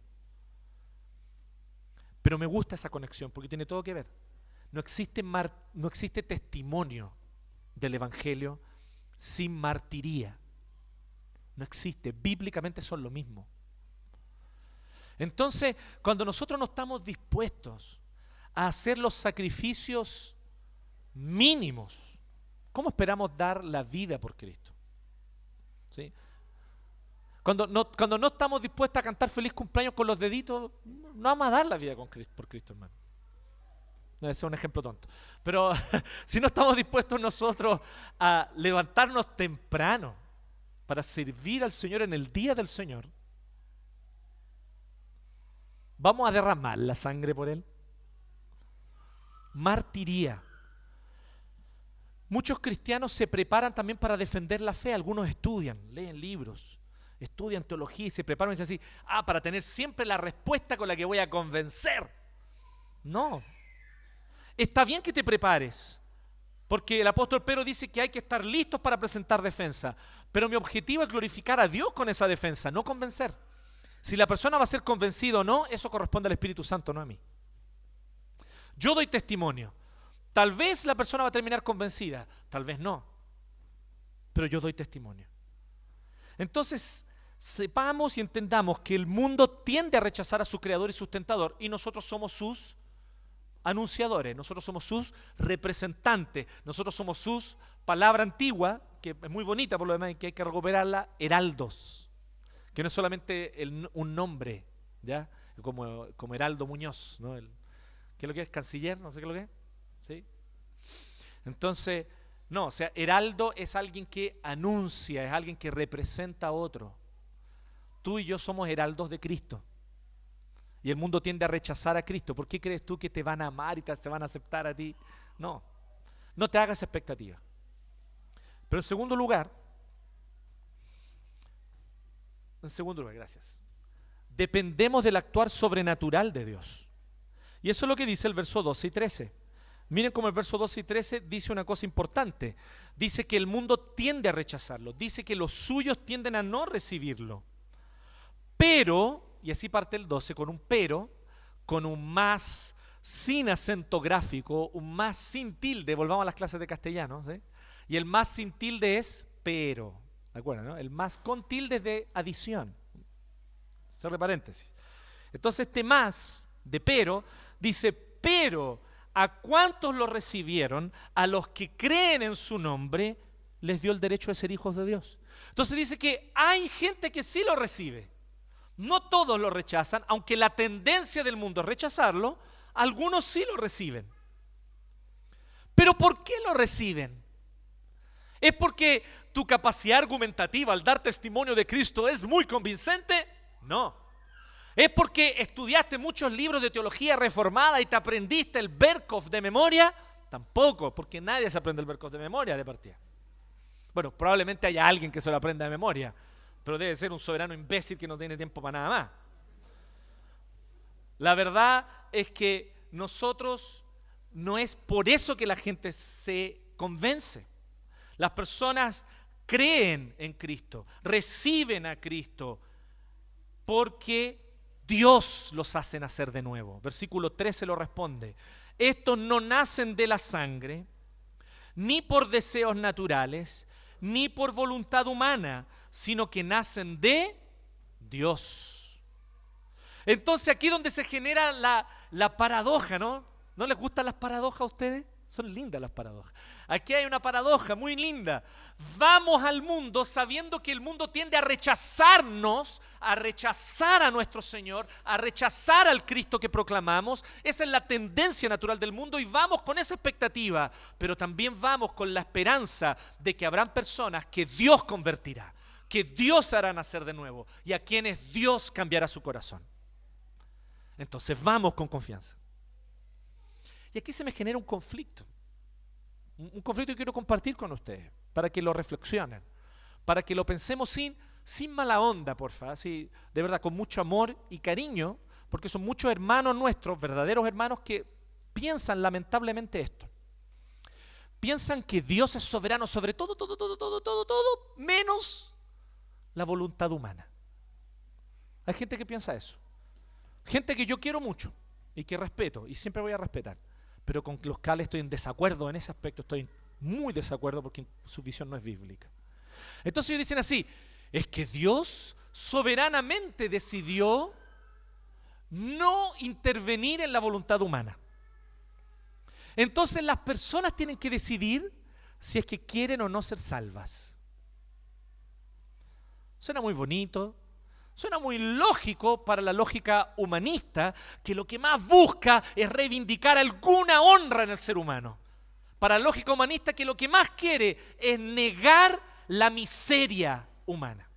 Pero me gusta esa conexión porque tiene todo que ver. No existe testimonio del Evangelio sin martiría. No existe. Bíblicamente son lo mismo. Entonces, cuando nosotros no estamos dispuestos a hacer los sacrificios mínimos, ¿cómo esperamos dar la vida por Cristo? ¿Sí? Cuando no estamos dispuestos a cantar feliz cumpleaños con los deditos, no vamos a dar la vida por Cristo, hermano. Debe ser un ejemplo tonto. Pero si no estamos dispuestos nosotros a levantarnos temprano para servir al Señor en el día del Señor, ¿vamos a derramar la sangre por Él? Martiría. Muchos cristianos se preparan también para defender la fe. Algunos estudian, leen libros, estudian teología y se preparan y dicen así, para tener siempre la respuesta con la que voy a convencer. No. Está bien que te prepares, porque el apóstol Pedro dice que hay que estar listos para presentar defensa, pero mi objetivo es glorificar a Dios con esa defensa, no convencer. Si la persona va a ser convencida o no, eso corresponde al Espíritu Santo, no a mí. Yo doy testimonio. Tal vez la persona va a terminar convencida, tal vez no, pero yo doy testimonio. Entonces, sepamos y entendamos que el mundo tiende a rechazar a su creador y sustentador, y nosotros somos sus anunciadores, nosotros somos sus representantes, nosotros somos sus, palabra antigua, que es muy bonita por lo demás y que hay que recuperarla, heraldos, que no es solamente un nombre, ¿ya? Como Heraldo Muñoz, ¿no? ¿Qué es lo que es? ¿Canciller? No sé qué es lo que es. ¿Sí? Entonces, no, o sea, heraldo es alguien que anuncia, es alguien que representa a otro. Tú y yo somos heraldos de Cristo. Y el mundo tiende a rechazar a Cristo. ¿Por qué crees tú que te van a amar y te van a aceptar a ti? No, no te hagas expectativa. Pero en segundo lugar, gracias, dependemos del actuar sobrenatural de Dios. Y eso es lo que dice el verso 12 y 13. Miren cómo el verso 12 y 13 dice una cosa importante. Dice que el mundo tiende a rechazarlo. Dice que los suyos tienden a no recibirlo. Pero, y así parte el 12, con un pero, con un más sin acento gráfico, un más sin tilde, volvamos a las clases de castellano, ¿sí? Y el más sin tilde es pero, ¿de acuerdo? ¿No? El más con tilde es de adición. Cierre paréntesis. Entonces este más de pero dice, pero a cuántos lo recibieron, a los que creen en su nombre, les dio el derecho de ser hijos de Dios. Entonces dice que hay gente que sí lo recibe. No todos lo rechazan, aunque la tendencia del mundo es rechazarlo, algunos sí lo reciben. ¿Pero por qué lo reciben? ¿Es porque tu capacidad argumentativa al dar testimonio de Cristo es muy convincente? No. ¿Es porque estudiaste muchos libros de teología reformada y te aprendiste el Berkhof de memoria? Tampoco, porque nadie se aprende el Berkhof de memoria de partida. Bueno, probablemente haya alguien que se lo aprenda de memoria, pero debe ser un soberano imbécil que no tiene tiempo para nada más. La verdad es que nosotros, no es por eso que la gente se convence. Las personas creen en Cristo, reciben a Cristo, porque Dios los hace nacer de nuevo. Versículo 13 lo responde. Estos no nacen de la sangre, ni por deseos naturales, ni por voluntad humana, sino que nacen de Dios. Entonces aquí donde se genera la paradoja, ¿no? ¿No les gustan las paradojas a ustedes? Son lindas las paradojas. Aquí hay una paradoja muy linda. Vamos al mundo sabiendo que el mundo tiende a rechazarnos, a rechazar a nuestro Señor, a rechazar al Cristo que proclamamos. Esa es la tendencia natural del mundo y vamos con esa expectativa, pero también vamos con la esperanza de que habrán personas que Dios convertirá, que Dios hará nacer de nuevo y a quienes Dios cambiará su corazón. Entonces vamos con confianza. Y aquí se me genera un conflicto que quiero compartir con ustedes, para que lo reflexionen, para que lo pensemos sin mala onda, porfa, así, de verdad, con mucho amor y cariño, porque son muchos hermanos nuestros, verdaderos hermanos, que piensan lamentablemente esto. Piensan que Dios es soberano sobre todo, menos la voluntad humana. Hay gente que piensa eso. Gente que yo quiero mucho y que respeto y siempre voy a respetar, pero con los cuales estoy en desacuerdo en ese aspecto, estoy muy desacuerdo porque su visión no es bíblica. Entonces ellos dicen así, es que Dios soberanamente decidió no intervenir en la voluntad humana. Entonces las personas tienen que decidir si es que quieren o no ser salvas. Suena muy bonito, suena muy lógico para la lógica humanista, que lo que más busca es reivindicar alguna honra en el ser humano. Para la lógica humanista, que lo que más quiere es negar la miseria humana.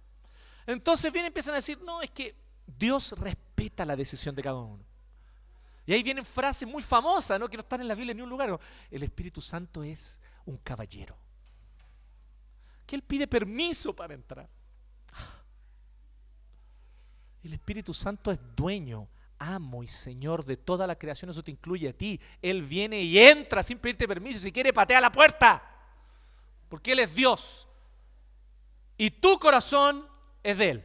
Entonces vienen y empiezan a decir, no, es que Dios respeta la decisión de cada uno. Y ahí vienen frases muy famosas, ¿no? Que no están en la Biblia en ningún lugar. El Espíritu Santo es un caballero, que Él pide permiso para entrar. El Espíritu Santo es dueño, amo y Señor de toda la creación, eso te incluye a ti. Él viene y entra sin pedirte permiso, si quiere patea la puerta, porque Él es Dios y tu corazón es de Él.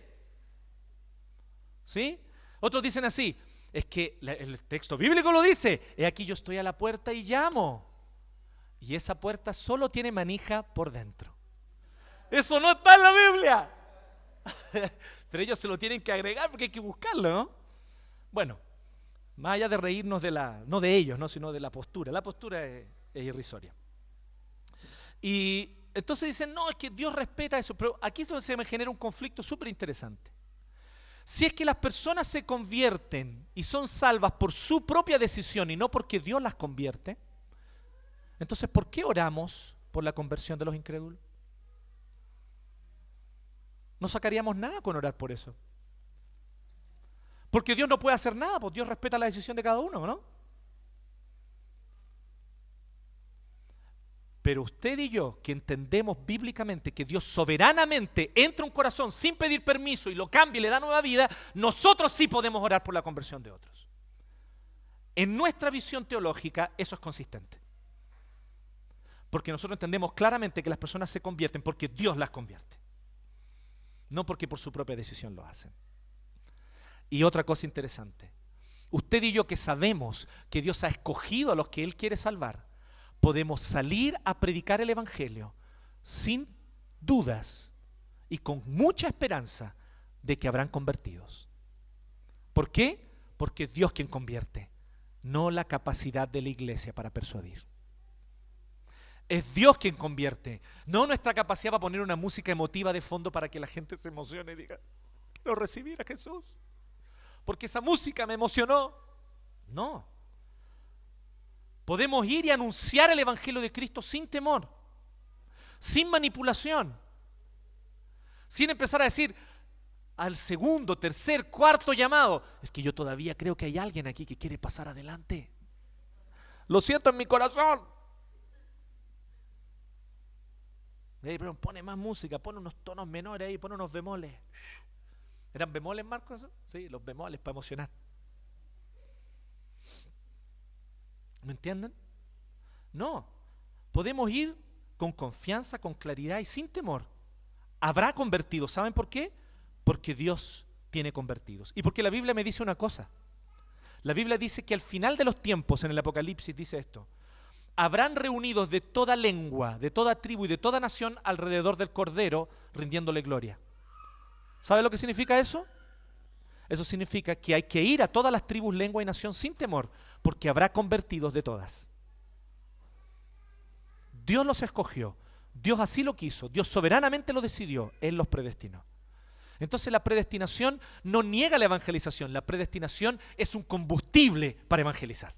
¿Sí? Otros dicen así, es que el texto bíblico lo dice, he aquí yo estoy a la puerta y llamo, y esa puerta solo tiene manija por dentro. Eso no está en la Biblia. Pero ellos se lo tienen que agregar porque hay que buscarlo, ¿no? Bueno, más allá de reírnos no de ellos, ¿no? Sino de la postura. La postura es irrisoria. Y entonces dicen, no, es que Dios respeta eso. Pero aquí es donde se me genera un conflicto súper interesante. Si es que las personas se convierten y son salvas por su propia decisión y no porque Dios las convierte, entonces ¿por qué oramos por la conversión de los incrédulos? No sacaríamos nada con orar por eso. Porque Dios no puede hacer nada, pues Dios respeta la decisión de cada uno, ¿no? Pero usted y yo, que entendemos bíblicamente que Dios soberanamente entra a un corazón sin pedir permiso y lo cambia y le da nueva vida, nosotros sí podemos orar por la conversión de otros. En nuestra visión teológica eso es consistente. Porque nosotros entendemos claramente que las personas se convierten porque Dios las convierte. No porque por su propia decisión lo hacen. Y otra cosa interesante. Usted y yo que sabemos que Dios ha escogido a los que Él quiere salvar, podemos salir a predicar el Evangelio sin dudas y con mucha esperanza de que habrán convertidos. ¿Por qué? Porque es Dios quien convierte, no la capacidad de la iglesia para persuadir. Es Dios quien convierte, no nuestra capacidad para poner una música emotiva de fondo para que la gente se emocione y diga, quiero recibir a Jesús, porque esa música me emocionó. No. Podemos ir y anunciar el Evangelio de Cristo sin temor, sin manipulación, sin empezar a decir al segundo, tercer, cuarto llamado, es que yo todavía creo que hay alguien aquí que quiere pasar adelante. Lo siento en mi corazón. Pero pone más música, pone unos tonos menores ahí, pone unos bemoles. ¿Eran bemoles, Marcos? Sí, los bemoles para emocionar. ¿Me entienden? No, podemos ir con confianza, con claridad y sin temor. Habrá convertidos, ¿saben por qué? Porque Dios tiene convertidos. Y porque la Biblia me dice una cosa. La Biblia dice que al final de los tiempos, en el Apocalipsis dice esto, habrán reunidos de toda lengua, de toda tribu y de toda nación alrededor del Cordero, rindiéndole gloria. ¿Sabe lo que significa eso? Eso significa que hay que ir a todas las tribus, lengua y nación sin temor, porque habrá convertidos de todas. Dios los escogió, Dios así lo quiso, Dios soberanamente lo decidió, Él los predestinó. Entonces la predestinación no niega la evangelización, la predestinación es un combustible para evangelizar.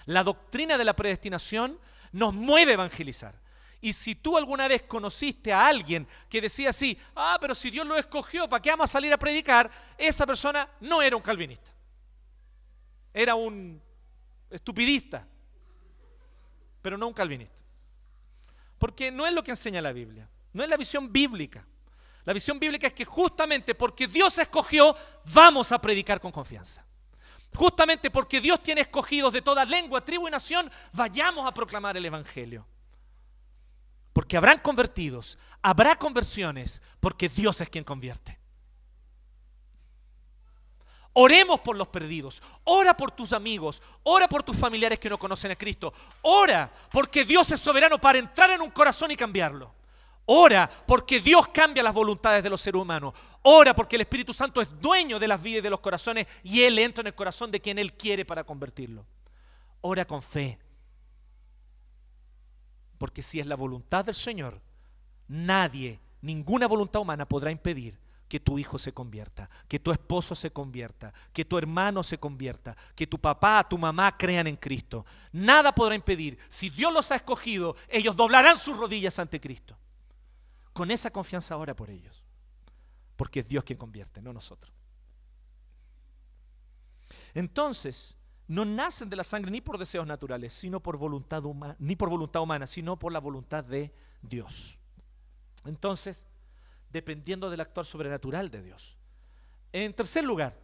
La doctrina de la predestinación nos mueve a evangelizar. Y si tú alguna vez conociste a alguien que decía así, pero si Dios lo escogió, ¿para qué vamos a salir a predicar? Esa persona no era un calvinista. Era un estupidista, pero no un calvinista. Porque no es lo que enseña la Biblia, no es la visión bíblica. La visión bíblica es que justamente porque Dios escogió, vamos a predicar con confianza. Justamente porque Dios tiene escogidos de toda lengua, tribu y nación, vayamos a proclamar el Evangelio. Porque habrán convertidos, habrá conversiones, porque Dios es quien convierte. Oremos por los perdidos, ora por tus amigos, ora por tus familiares que no conocen a Cristo, ora porque Dios es soberano para entrar en un corazón y cambiarlo. Ora porque Dios cambia las voluntades de los seres humanos. Ora porque el Espíritu Santo es dueño de las vidas y de los corazones y Él entra en el corazón de quien Él quiere para convertirlo. Ora con fe. Porque si es la voluntad del Señor, nadie, ninguna voluntad humana podrá impedir que tu hijo se convierta, que tu esposo se convierta, que tu hermano se convierta, que tu papá, tu mamá crean en Cristo. Nada podrá impedir. Si Dios los ha escogido, ellos doblarán sus rodillas ante Cristo. Con esa confianza ora por ellos, porque es Dios quien convierte, no nosotros. Entonces, no nacen de la sangre ni por deseos naturales, sino por voluntad humana, ni por voluntad humana, sino por la voluntad de Dios. Entonces, dependiendo del actuar sobrenatural de Dios. En tercer lugar,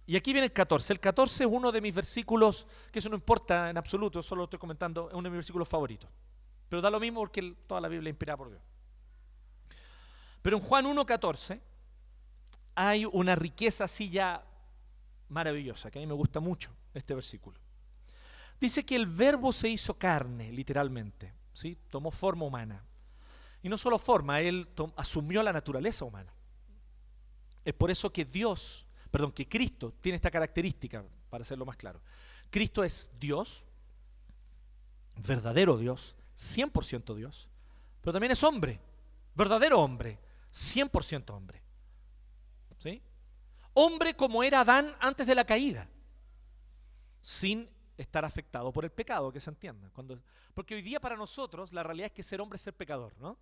y aquí viene el 14. El 14 es uno de mis versículos, que eso no importa en absoluto, solo lo estoy comentando, es uno de mis versículos favoritos. Pero da lo mismo porque toda la Biblia es inspirada por Dios. Pero en Juan 1:14 hay una riqueza así ya maravillosa, que a mí me gusta mucho este versículo. Dice que el verbo se hizo carne, literalmente, ¿sí? Tomó forma humana. Y no solo forma, Él asumió la naturaleza humana. Es por eso que que Cristo tiene esta característica, para hacerlo más claro. Cristo es Dios, verdadero Dios, 100% Dios, pero también es hombre, verdadero hombre, 100% hombre. ¿Sí? Hombre como era Adán antes de la caída, sin estar afectado por el pecado, que se entienda. Porque hoy día para nosotros la realidad es que ser hombre es ser pecador, ¿no?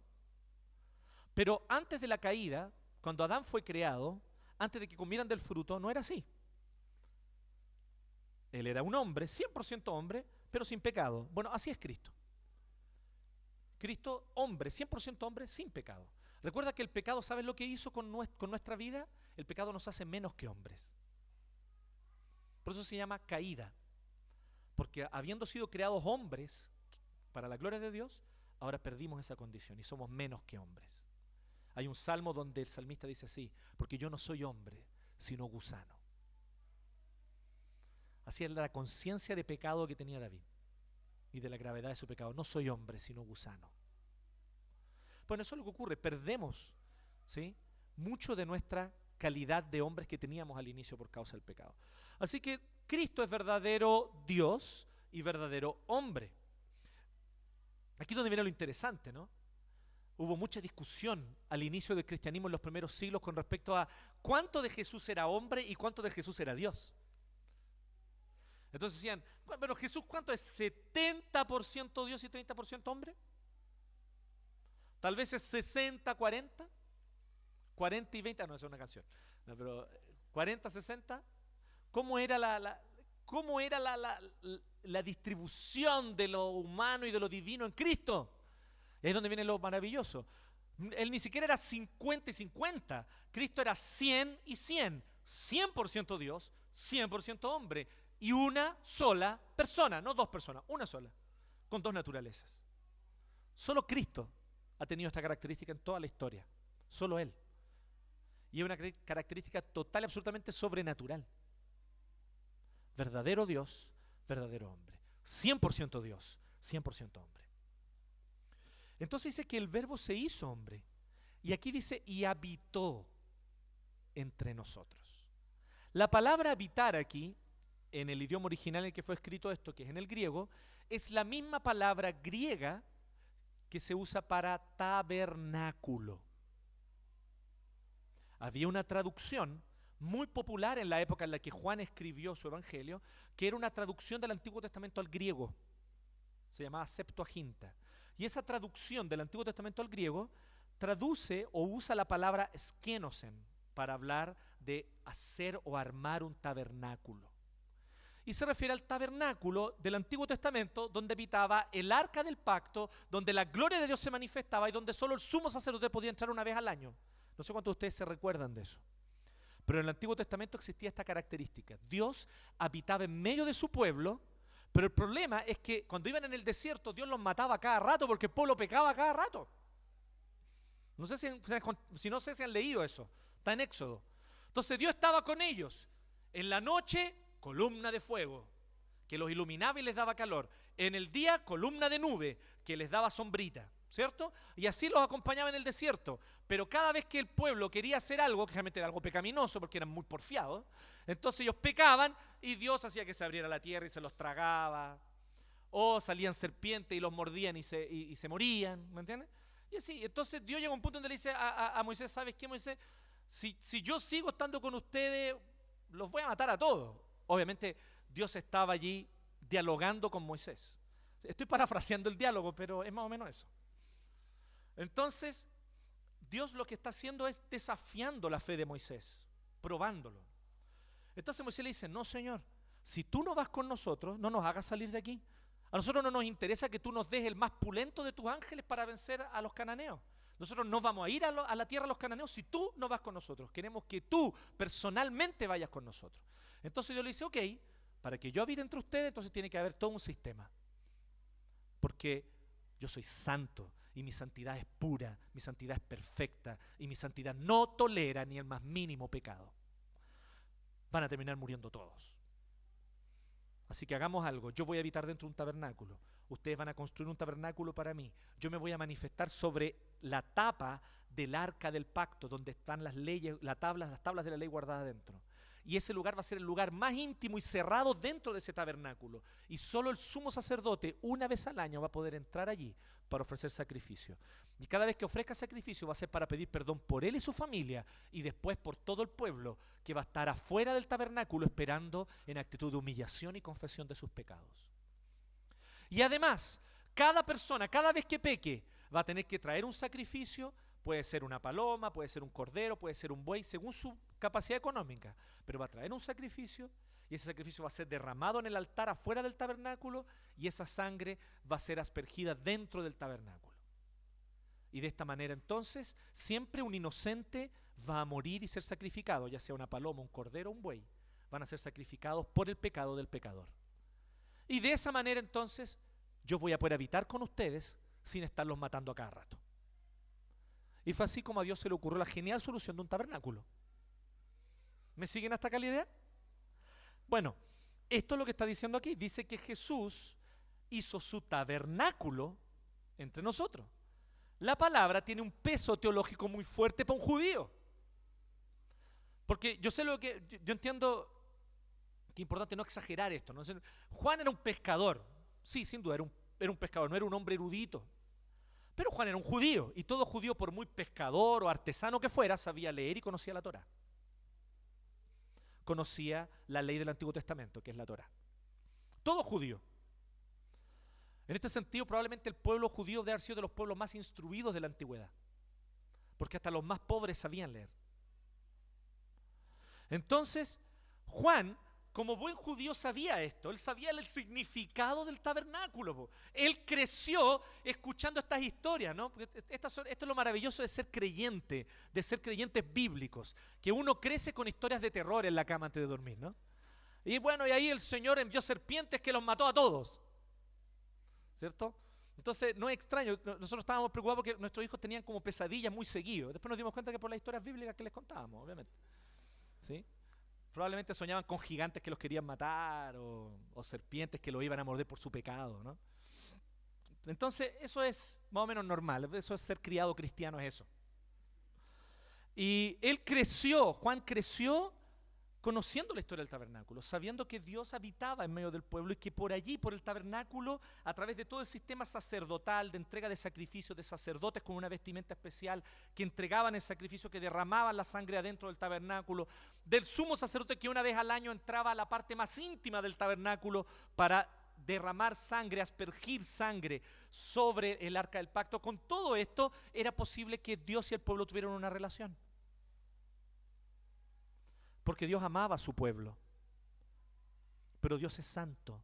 Pero antes de la caída, cuando Adán fue creado, antes de que comieran del fruto, no era así. Él era un hombre, 100% hombre, pero sin pecado. Bueno, así es Cristo. Cristo, hombre, 100% hombre, sin pecado. Recuerda que el pecado, ¿sabes lo que hizo con nuestra vida? El pecado nos hace menos que hombres. Por eso se llama caída. Porque habiendo sido creados hombres para la gloria de Dios, ahora perdimos esa condición y somos menos que hombres. Hay un salmo donde el salmista dice así: porque yo no soy hombre, sino gusano. Así es la conciencia de pecado que tenía David y de la gravedad de su pecado. No soy hombre, sino gusano. Bueno, eso es lo que ocurre. Perdemos, ¿sí?, mucho de nuestra calidad de hombres que teníamos al inicio por causa del pecado. Así que Cristo es verdadero Dios y verdadero hombre. Aquí es donde viene lo interesante, ¿no? Hubo mucha discusión al inicio del cristianismo en los primeros siglos con respecto a cuánto de Jesús era hombre y cuánto de Jesús era Dios. Entonces decían, pero Jesús, ¿cuánto es? ¿70% Dios y 30% hombre? Tal vez es 60, 40, 40 y 20, no, esa es una canción, no, pero 40, 60. ¿Cómo era la distribución de lo humano y de lo divino en Cristo? Es donde viene lo maravilloso. Él ni siquiera era 50 y 50. Cristo era 100 y 100. 100% Dios, 100% hombre. Y una sola persona, no dos personas, una sola, con dos naturalezas. Solo Cristo ha tenido esta característica en toda la historia. Solo Él. Y es una característica total y absolutamente sobrenatural. Verdadero Dios, verdadero hombre. 100% Dios, 100% hombre. Entonces dice que el verbo se hizo hombre. Y aquí dice, y habitó entre nosotros. La palabra habitar aquí, en el idioma original en el que fue escrito esto, que es en el griego, es la misma palabra griega que se usa para tabernáculo. Había una traducción muy popular en la época en la que Juan escribió su evangelio, que era una traducción del Antiguo Testamento al griego. Se llamaba Septuaginta. Y esa traducción del Antiguo Testamento al griego traduce o usa la palabra skenosen para hablar de hacer o armar un tabernáculo. Y se refiere al tabernáculo del Antiguo Testamento donde habitaba el arca del pacto, donde la gloria de Dios se manifestaba y donde solo el sumo sacerdote podía entrar una vez al año. No sé cuántos de ustedes se recuerdan de eso. Pero en el Antiguo Testamento existía esta característica. Dios habitaba en medio de su pueblo, pero el problema es que cuando iban en el desierto, Dios los mataba cada rato porque el pueblo pecaba cada rato. No sé si han leído eso. Está en Éxodo. Entonces Dios estaba con ellos. En la noche, columna de fuego, que los iluminaba y les daba calor. En el día, columna de nube, que les daba sombrita. ¿Cierto? Y así los acompañaba en el desierto. Pero cada vez que el pueblo quería hacer algo, que realmente era algo pecaminoso porque eran muy porfiados, entonces ellos pecaban y Dios hacía que se abriera la tierra y se los tragaba. O salían serpientes y los mordían y se morían. ¿Me entiendes? Y así, entonces Dios llega a un punto donde le dice a Moisés, ¿sabes qué, Moisés? Si yo sigo estando con ustedes, los voy a matar a todos. Obviamente Dios estaba allí dialogando con Moisés. Estoy parafraseando el diálogo, pero es más o menos eso. Entonces, Dios lo que está haciendo es desafiando la fe de Moisés, probándolo. Entonces Moisés le dice, no, Señor, si tú no vas con nosotros, no nos hagas salir de aquí. A nosotros no nos interesa que tú nos des el más pulento de tus ángeles para vencer a los cananeos. Nosotros no vamos a ir a la tierra de los cananeos si tú no vas con nosotros. Queremos que tú personalmente vayas con nosotros. Entonces Dios le dice, ok, para que yo habite entre ustedes, entonces tiene que haber todo un sistema. Porque yo soy santo. Y mi santidad es pura, mi santidad es perfecta, y mi santidad no tolera ni el más mínimo pecado. Van a terminar muriendo todos. Así que hagamos algo. Yo voy a habitar dentro de un tabernáculo. Ustedes van a construir un tabernáculo para mí. Yo me voy a manifestar sobre la tapa del arca del pacto, donde están las leyes, las tablas de la ley guardadas dentro. Y ese lugar va a ser el lugar más íntimo y cerrado dentro de ese tabernáculo. Y solo el sumo sacerdote, una vez al año, va a poder entrar allí para ofrecer sacrificio. Y cada vez que ofrezca sacrificio va a ser para pedir perdón por él y su familia, y después por todo el pueblo que va a estar afuera del tabernáculo esperando en actitud de humillación y confesión de sus pecados. Y además, cada persona, cada vez que peque, va a tener que traer un sacrificio. Puede ser una paloma, puede ser un cordero, puede ser un buey, según su capacidad económica. Pero va a traer un sacrificio, y ese sacrificio va a ser derramado en el altar afuera del tabernáculo, y esa sangre va a ser aspergida dentro del tabernáculo. Y de esta manera entonces, siempre un inocente va a morir y ser sacrificado, ya sea una paloma, un cordero, un buey. Van a ser sacrificados por el pecado del pecador. Y de esa manera entonces, yo voy a poder habitar con ustedes sin estarlos matando a cada rato. Y fue así como a Dios se le ocurrió la genial solución de un tabernáculo. ¿Me siguen hasta acá la idea? Bueno, esto es lo que está diciendo aquí. Dice que Jesús hizo su tabernáculo entre nosotros. La palabra tiene un peso teológico muy fuerte para un judío. Porque yo sé lo que, yo entiendo que es importante no exagerar esto, ¿no? Juan era un pescador. Sí, sin duda, era un pescador, no era un hombre erudito. Pero Juan era un judío, y todo judío, por muy pescador o artesano que fuera, sabía leer y conocía la Torá. Conocía la ley del Antiguo Testamento, que es la Torá. Todo judío. En este sentido, probablemente el pueblo judío debe haber sido de los pueblos más instruidos de la antigüedad, porque hasta los más pobres sabían leer. Entonces, Juan, como buen judío, sabía esto. Él sabía el significado del tabernáculo. Él creció escuchando estas historias, ¿no? Esto es lo maravilloso de ser creyente, de ser creyentes bíblicos, que uno crece con historias de terror en la cama antes de dormir, ¿no? Y bueno, y ahí el Señor envió serpientes que los mató a todos, ¿cierto? Entonces no es extraño. Nosotros estábamos preocupados porque nuestros hijos tenían como pesadillas muy seguidos. Después nos dimos cuenta que por las historias bíblicas que les contábamos, obviamente, ¿sí? Probablemente soñaban con gigantes que los querían matar, o serpientes que los iban a morder por su pecado, ¿no? Entonces eso es más o menos normal. Eso es ser criado cristiano, es eso. Y él creció, Juan creció conociendo la historia del tabernáculo, sabiendo que Dios habitaba en medio del pueblo, y que por allí, por el tabernáculo, a través de todo el sistema sacerdotal de entrega de sacrificios, de sacerdotes con una vestimenta especial que entregaban el sacrificio, que derramaban la sangre adentro del tabernáculo, del sumo sacerdote que una vez al año entraba a la parte más íntima del tabernáculo para derramar sangre, aspergir sangre sobre el arca del pacto. Con todo esto era posible que Dios y el pueblo tuvieran una relación, porque Dios amaba a su pueblo. Pero Dios es santo,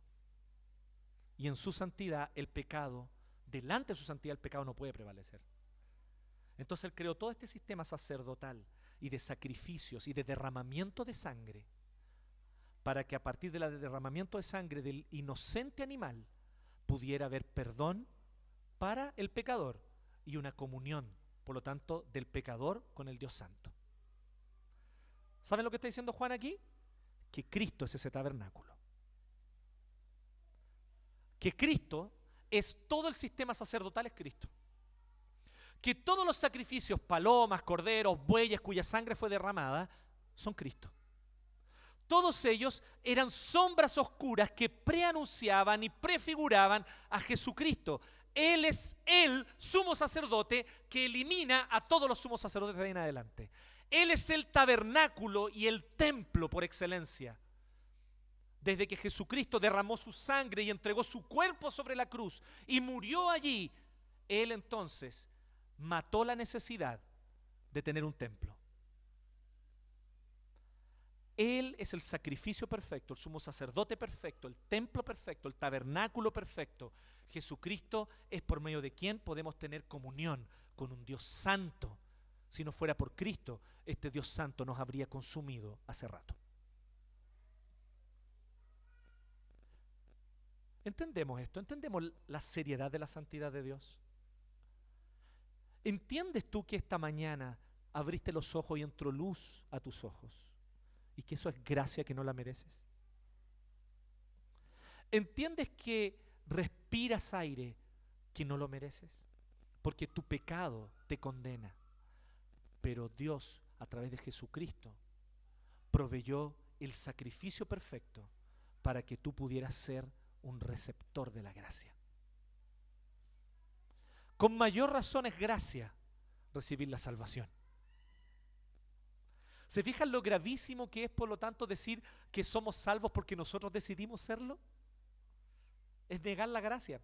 y en su santidad el pecado, delante de su santidad el pecado no puede prevalecer. Entonces Él creó todo este sistema sacerdotal y de sacrificios y de derramamiento de sangre, para que a partir del derramamiento de sangre del inocente animal pudiera haber perdón para el pecador y una comunión, por lo tanto, del pecador con el Dios santo. ¿Saben lo que está diciendo Juan aquí? Que Cristo es ese tabernáculo. Que Cristo es todo el sistema sacerdotal, es Cristo. Que todos los sacrificios, palomas, corderos, bueyes cuya sangre fue derramada, son Cristo. Todos ellos eran sombras oscuras que preanunciaban y prefiguraban a Jesucristo. Él es el sumo sacerdote que elimina a todos los sumos sacerdotes de ahí en adelante. Él es el tabernáculo y el templo por excelencia. Desde que Jesucristo derramó su sangre y entregó su cuerpo sobre la cruz y murió allí, Él entonces mató la necesidad de tener un templo. Él es el sacrificio perfecto, el sumo sacerdote perfecto, el templo perfecto, el tabernáculo perfecto. Jesucristo es por medio de quien podemos tener comunión con un Dios santo. Si no fuera por Cristo, este Dios santo nos habría consumido hace rato. ¿Entendemos esto? ¿Entendemos la seriedad de la santidad de Dios? ¿Entiendes tú que esta mañana abriste los ojos y entró luz a tus ojos? Y que eso es gracia, que no la mereces. ¿Entiendes que respiras aire que no lo mereces? Porque tu pecado te condena. Pero Dios, a través de Jesucristo, proveyó el sacrificio perfecto para que tú pudieras ser un receptor de la gracia. Con mayor razón es gracia recibir la salvación. ¿Se fijan lo gravísimo que es, por lo tanto, decir que somos salvos porque nosotros decidimos serlo? Es negar la gracia.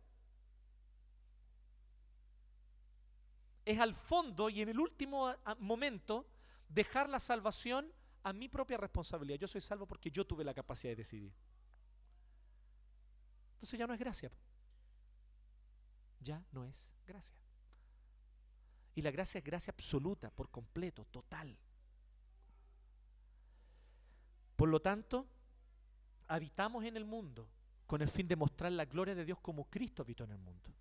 Es al fondo y en el último momento dejar la salvación a mi propia responsabilidad. Yo soy salvo porque yo tuve la capacidad de decidir. Entonces ya no es gracia. Ya no es gracia. Y la gracia es gracia absoluta, por completo, total. Por lo tanto, habitamos en el mundo con el fin de mostrar la gloria de Dios como Cristo habitó en el mundo.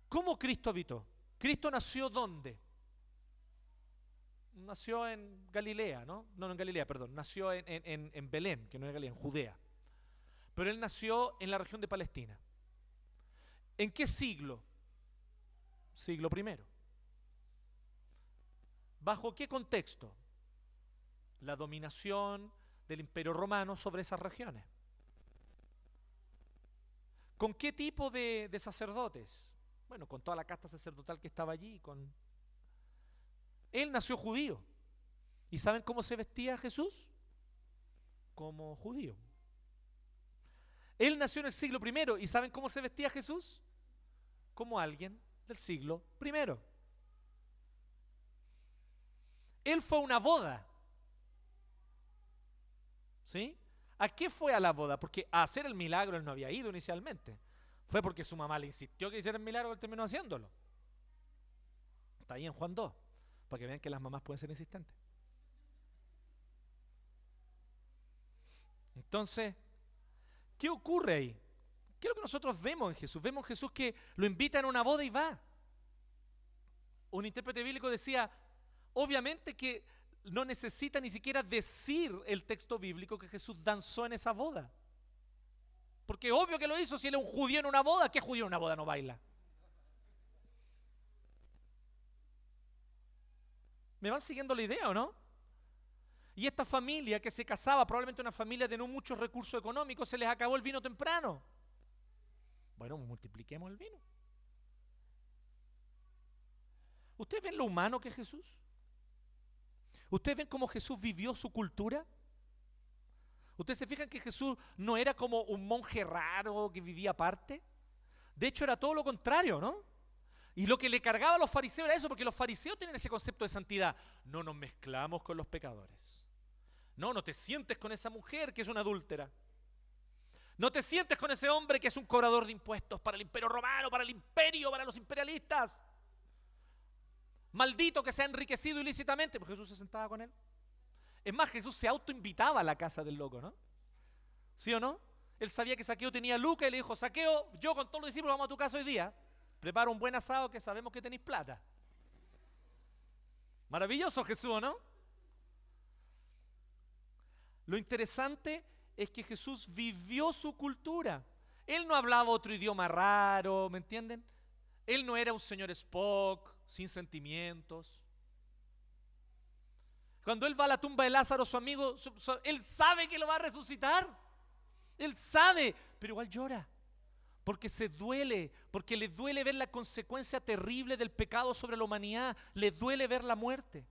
¿Cómo Cristo habitó? ¿Cristo nació dónde? Nació en Galilea, ¿no? No en Galilea, perdón. Nació en Belén, que no es Galilea, en Judea. Pero él nació en la región de Palestina. ¿En qué siglo? Siglo I. ¿Bajo qué contexto? La dominación del Imperio Romano sobre esas regiones. ¿Con qué tipo de sacerdotes? Bueno, con toda la casta sacerdotal que estaba allí. Él nació judío. ¿Y saben cómo se vestía Jesús? Como judío. Él nació en el siglo I. ¿Y saben cómo se vestía Jesús? Como alguien del siglo I. Él fue a una boda. ¿Sí? ¿A qué fue a la boda? Porque a hacer el milagro él no había ido inicialmente. Fue porque su mamá le insistió que hiciera el milagro y él terminó haciéndolo. Está ahí en Juan 2, para que vean que las mamás pueden ser insistentes. Entonces, ¿qué ocurre ahí? ¿Qué es lo que nosotros vemos en Jesús? Vemos en Jesús que lo invitan a una boda y va. Un intérprete bíblico decía, obviamente que no necesita ni siquiera decir el texto bíblico que Jesús danzó en esa boda. Porque obvio que lo hizo. Si él es un judío en una boda, ¿qué judío en una boda no baila? ¿Me van siguiendo la idea o no? Y esta familia que se casaba, probablemente una familia de no muchos recursos económicos, se les acabó el vino temprano. Bueno, multipliquemos el vino. ¿Ustedes ven lo humano que es Jesús? ¿Ustedes ven cómo Jesús vivió su cultura? ¿Ustedes se fijan que Jesús no era como un monje raro que vivía aparte? De hecho, era todo lo contrario, ¿no? Y lo que le cargaba a los fariseos era eso, porque los fariseos tienen ese concepto de santidad. No nos mezclamos con los pecadores. No, no te sientes con esa mujer que es una adúltera. No te sientes con ese hombre que es un cobrador de impuestos para el imperio romano, para el imperio, para los imperialistas. Maldito que se ha enriquecido ilícitamente. Pues Jesús se sentaba con él. Es más, Jesús se autoinvitaba a la casa del loco, ¿no? ¿Sí o no? Él sabía que Zaqueo tenía lucas y le dijo, Zaqueo, yo con todos los discípulos vamos a tu casa hoy día. Prepara un buen asado que sabemos que tenéis plata. Maravilloso Jesús, ¿no? Lo interesante es que Jesús vivió su cultura. Él no hablaba otro idioma raro, ¿me entienden? Él no era un señor Spock, sin sentimientos. Cuando él va a la tumba de Lázaro, su amigo, él sabe que lo va a resucitar. Él sabe, pero igual llora. Porque se duele, porque le duele ver la consecuencia terrible del pecado sobre la humanidad. Le duele ver la muerte.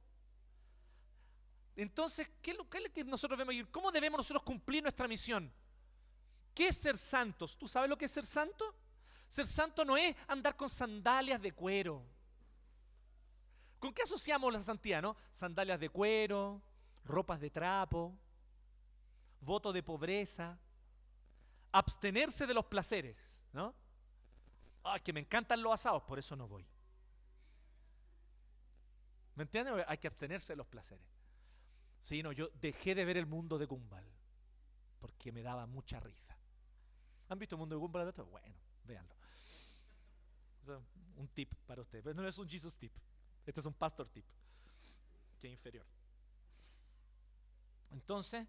Entonces, ¿qué es lo que nosotros vemos? ¿Cómo debemos nosotros cumplir nuestra misión? ¿Qué es ser santos? ¿Tú sabes lo que es ser santo? Ser santo no es andar con sandalias de cuero. ¿Con qué asociamos la santidad, no? Sandalias de cuero, ropas de trapo, voto de pobreza, abstenerse de los placeres, ¿no? Ay, que me encantan los asados, por eso no voy. ¿Me entienden? Hay que abstenerse de los placeres. Sí, no, yo dejé de ver el mundo de Gumball porque me daba mucha risa. ¿Han visto el mundo de Gumball? Bueno, véanlo. Es un tip para ustedes, pero no es un Jesus tip. Este es un pastor tip, que es inferior. Entonces,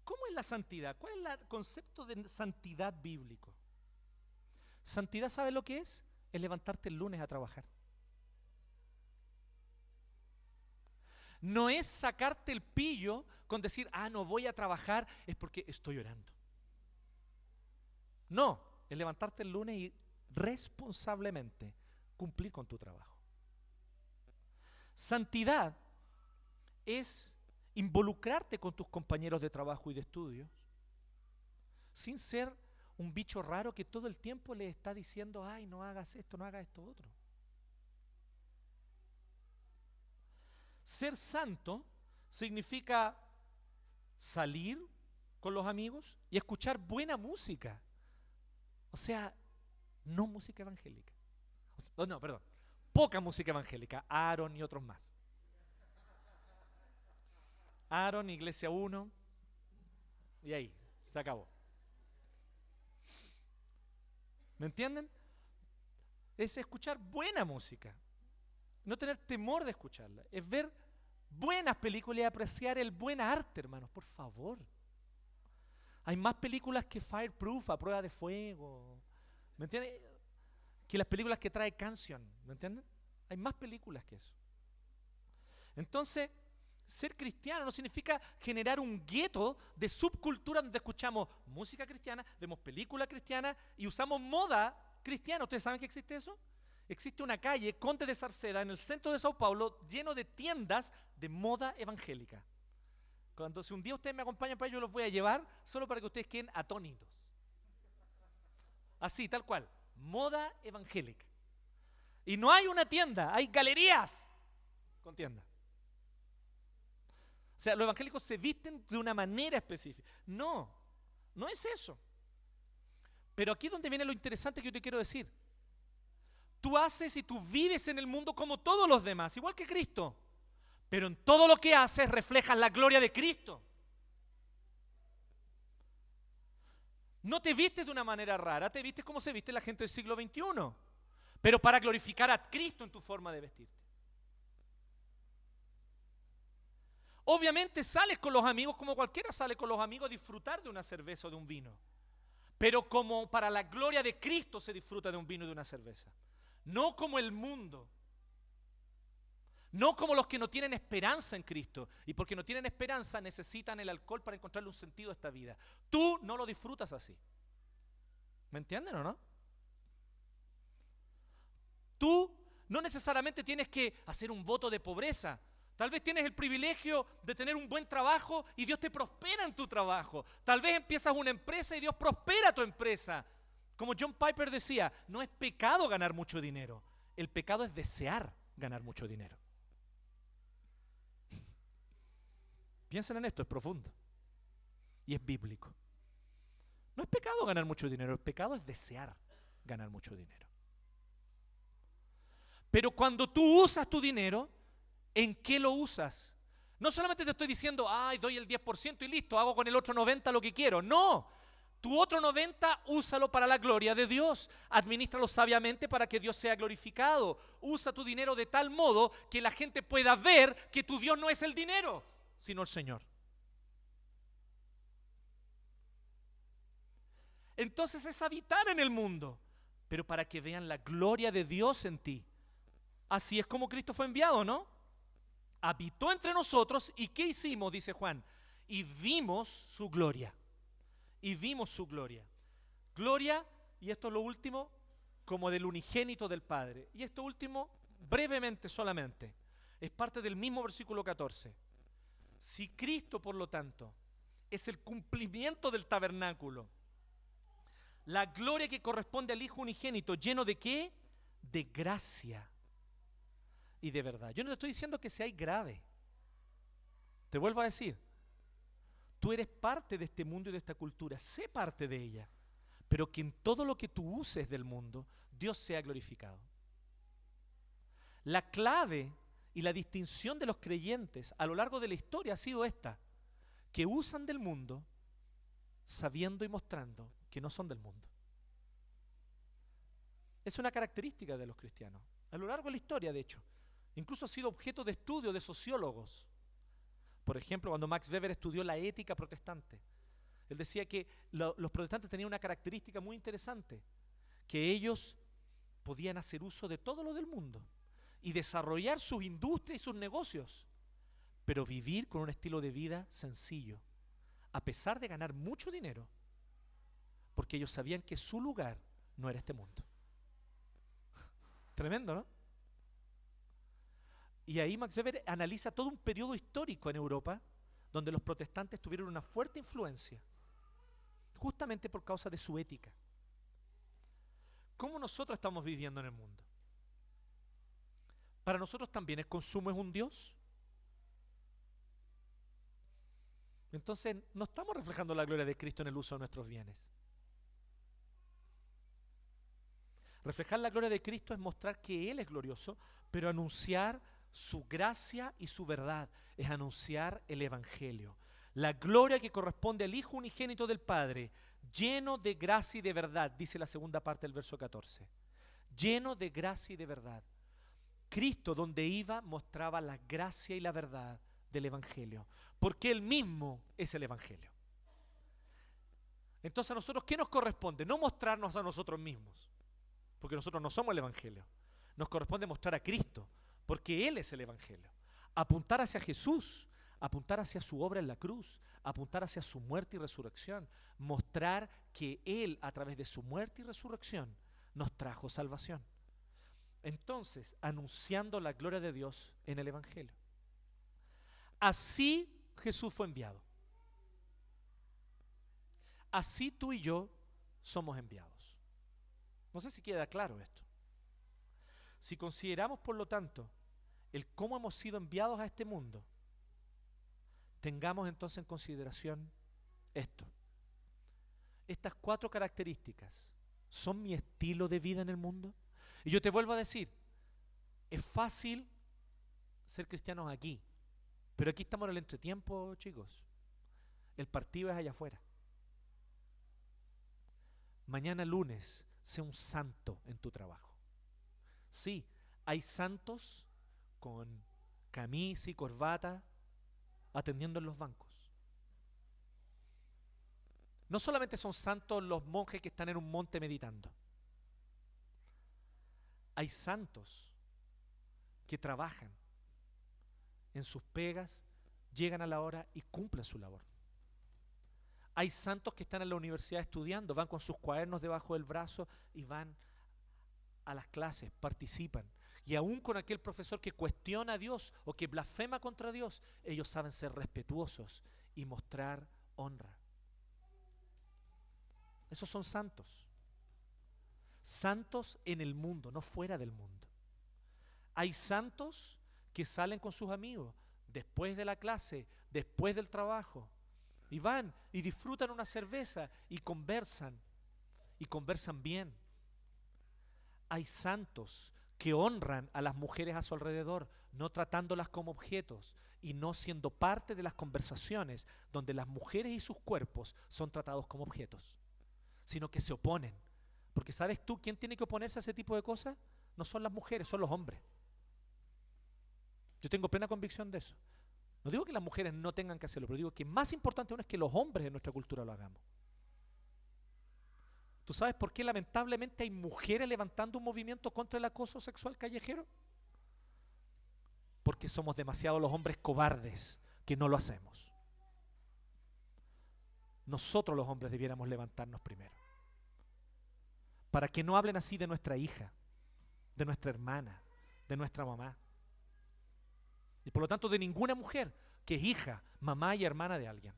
¿Cómo es la santidad? ¿Cuál es el concepto de santidad bíblico? Santidad, ¿sabes lo que es? Es levantarte el lunes a trabajar. No es sacarte el pillo con decir, no voy a trabajar, es porque estoy orando. No, es levantarte el lunes y responsablemente cumplir con tu trabajo. Santidad es involucrarte con tus compañeros de trabajo y de estudios sin ser un bicho raro que todo el tiempo le está diciendo, ay, no hagas esto, no hagas esto otro. Ser santo significa salir con los amigos y escuchar buena música. O sea, no música evangélica. No, perdón. Poca música evangélica. Aaron y otros más. Aaron, Iglesia 1. Y ahí, se acabó. ¿Me entienden? Es escuchar buena música. No tener temor de escucharla. Es ver buenas películas y apreciar el buen arte, hermanos, por favor. Hay más películas que Fireproof, A Prueba de Fuego, ¿me entienden? Que las películas que trae Canción, ¿me entienden? Hay más películas que eso. Entonces, ser cristiano no significa generar un gueto de subcultura donde escuchamos música cristiana, vemos películas cristianas y usamos moda cristiana. ¿Ustedes saben que existe eso? Existe una calle, Conde de Sarceda, en el centro de Sao Paulo, lleno de tiendas de moda evangélica. Si un día ustedes me acompañan para ello, yo los voy a llevar solo para que ustedes queden atónitos. Así, tal cual. Moda evangélica. Y no hay una tienda, hay galerías con tiendas. O sea, los evangélicos se visten de una manera específica. No, no es eso. Pero aquí es donde viene lo interesante que yo te quiero decir. Tú haces y tú vives en el mundo como todos los demás, igual que Cristo. Pero en todo lo que haces reflejas la gloria de Cristo. No te vistes de una manera rara, te vistes como se viste la gente del siglo XXI. Pero para glorificar a Cristo en tu forma de vestirte. Obviamente sales con los amigos como cualquiera sale con los amigos a disfrutar de una cerveza o de un vino. Pero como para la gloria de Cristo se disfruta de un vino y de una cerveza. No como el mundo. No como los que no tienen esperanza en Cristo. Y porque no tienen esperanza necesitan el alcohol para encontrarle un sentido a esta vida. Tú no lo disfrutas así. ¿Me entienden o no? Tú no necesariamente tienes que hacer un voto de pobreza. Tal vez tienes el privilegio de tener un buen trabajo y Dios te prospera en tu trabajo. Tal vez empiezas una empresa y Dios prospera tu empresa. Como John Piper decía, no es pecado ganar mucho dinero. El pecado es desear ganar mucho dinero. Piensen en esto, es profundo. Y es bíblico. No es pecado ganar mucho dinero, el pecado es desear ganar mucho dinero. Pero cuando tú usas tu dinero, ¿en qué lo usas? No solamente te estoy diciendo, doy el 10% y listo, hago con el otro 90% lo que quiero. No, tu otro 90% úsalo para la gloria de Dios. Adminístralo sabiamente para que Dios sea glorificado. Usa tu dinero de tal modo que la gente pueda ver que tu Dios no es el dinero, sino el Señor. Entonces es habitar en el mundo, pero para que vean la gloria de Dios en ti. Así es como Cristo fue enviado, ¿no? Habitó entre nosotros y ¿qué hicimos? Dice Juan. Y vimos su gloria. Y vimos su gloria. Gloria, y esto es lo último, como del unigénito del Padre. Y esto último, brevemente solamente, es parte del mismo versículo 14. Si Cristo, por lo tanto, es el cumplimiento del tabernáculo, la gloria que corresponde al Hijo unigénito, ¿lleno de qué? De gracia y de verdad. Yo no te estoy diciendo que seáis grave. Te vuelvo a decir, tú eres parte de este mundo y de esta cultura, sé parte de ella, pero que en todo lo que tú uses del mundo, Dios sea glorificado. La clave y la distinción de los creyentes a lo largo de la historia ha sido esta, que usan del mundo sabiendo y mostrando que no son del mundo. Es una característica de los cristianos, a lo largo de la historia, de hecho. Incluso ha sido objeto de estudio de sociólogos. Por ejemplo, cuando Max Weber estudió la ética protestante, Él decía que los protestantes tenían una característica muy interesante, que ellos podían hacer uso de todo lo del mundo y desarrollar sus industrias y sus negocios, pero vivir con un estilo de vida sencillo, a pesar de ganar mucho dinero, porque ellos sabían que su lugar no era este mundo. Tremendo, ¿no? Y ahí Max Weber analiza todo un periodo histórico en Europa donde los protestantes tuvieron una fuerte influencia, justamente por causa de su ética. ¿Cómo nosotros estamos viviendo en el mundo? ¿Para nosotros también el consumo es un Dios? Entonces no estamos reflejando la gloria de Cristo en el uso de nuestros bienes. Reflejar la gloria de Cristo es mostrar que Él es glorioso, pero anunciar su gracia y su verdad, es anunciar el Evangelio. La gloria que corresponde al Hijo unigénito del Padre, lleno de gracia y de verdad, dice la segunda parte del verso 14. Lleno de gracia y de verdad. Cristo, donde iba, mostraba la gracia y la verdad del Evangelio, porque Él mismo es el Evangelio. Entonces a nosotros, ¿qué nos corresponde? No mostrarnos a nosotros mismos, porque nosotros no somos el Evangelio. Nos corresponde mostrar a Cristo, porque Él es el Evangelio. Apuntar hacia Jesús, apuntar hacia su obra en la cruz, apuntar hacia su muerte y resurrección, mostrar que Él, a través de su muerte y resurrección, nos trajo salvación. Entonces, anunciando la gloria de Dios en el Evangelio. Así Jesús fue enviado. Así tú y yo somos enviados. No sé si queda claro esto. Si consideramos, por lo tanto, el cómo hemos sido enviados a este mundo, tengamos entonces en consideración esto. Estas 4 características son mi estilo de vida en el mundo. Y yo te vuelvo a decir, es fácil ser cristianos aquí, pero aquí estamos en el entretiempo, chicos. El partido es allá afuera. Mañana lunes, sé un santo en tu trabajo. Sí, hay santos con camisa y corbata atendiendo en los bancos. No solamente son santos los monjes que están en un monte meditando. Hay santos que trabajan en sus pegas, llegan a la hora y cumplen su labor. Hay santos que están en la universidad estudiando, van con sus cuadernos debajo del brazo y van a las clases, participan. Y aún con aquel profesor que cuestiona a Dios o que blasfema contra Dios, ellos saben ser respetuosos y mostrar honra. Esos son santos. Santos en el mundo, no fuera del mundo. Hay santos que salen con sus amigos después de la clase, después del trabajo, y van y disfrutan una cerveza y conversan bien. Hay santos que honran a las mujeres a su alrededor, no tratándolas como objetos y no siendo parte de las conversaciones donde las mujeres y sus cuerpos son tratados como objetos, sino que se oponen. Porque ¿sabes tú quién tiene que oponerse a ese tipo de cosas? No son las mujeres, son los hombres. Yo tengo plena convicción de eso. No digo que las mujeres no tengan que hacerlo, pero digo que más importante aún es que los hombres en nuestra cultura lo hagamos. ¿Tú sabes por qué lamentablemente hay mujeres levantando un movimiento contra el acoso sexual callejero? Porque somos demasiados los hombres cobardes que no lo hacemos. Nosotros los hombres debiéramos levantarnos primero. Para que no hablen así de nuestra hija, de nuestra hermana, de nuestra mamá. Y por lo tanto de ninguna mujer que es hija, mamá y hermana de alguien.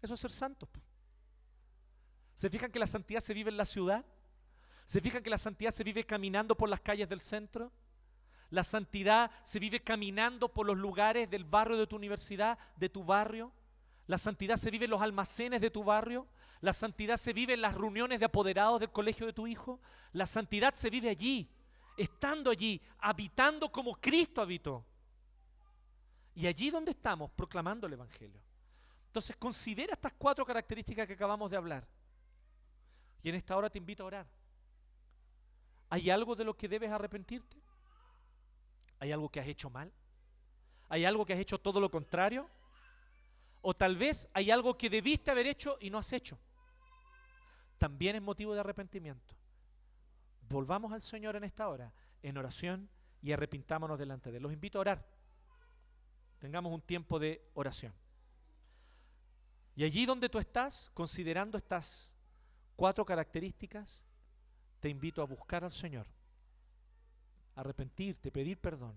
Eso es ser santos. ¿Se fijan que la santidad se vive en la ciudad? ¿Se fijan que la santidad se vive caminando por las calles del centro? La santidad se vive caminando por los lugares del barrio de tu universidad, de tu barrio. La santidad se vive en los almacenes de tu barrio. La santidad se vive en las reuniones de apoderados del colegio de tu hijo. La santidad se vive allí, estando allí, habitando como Cristo habitó. Y allí donde estamos, proclamando el Evangelio. Entonces considera estas 4 características que acabamos de hablar. Y en esta hora te invito a orar. ¿Hay algo de lo que debes arrepentirte? ¿Hay algo que has hecho mal? ¿Hay algo que has hecho todo lo contrario? O tal vez hay algo que debiste haber hecho y no has hecho. También es motivo de arrepentimiento. Volvamos al Señor en esta hora, en oración, y arrepintámonos delante de Él. Los invito a orar. Tengamos un tiempo de oración. Y allí donde tú estás, considerando estas 4 características, te invito a buscar al Señor, a arrepentirte, pedir perdón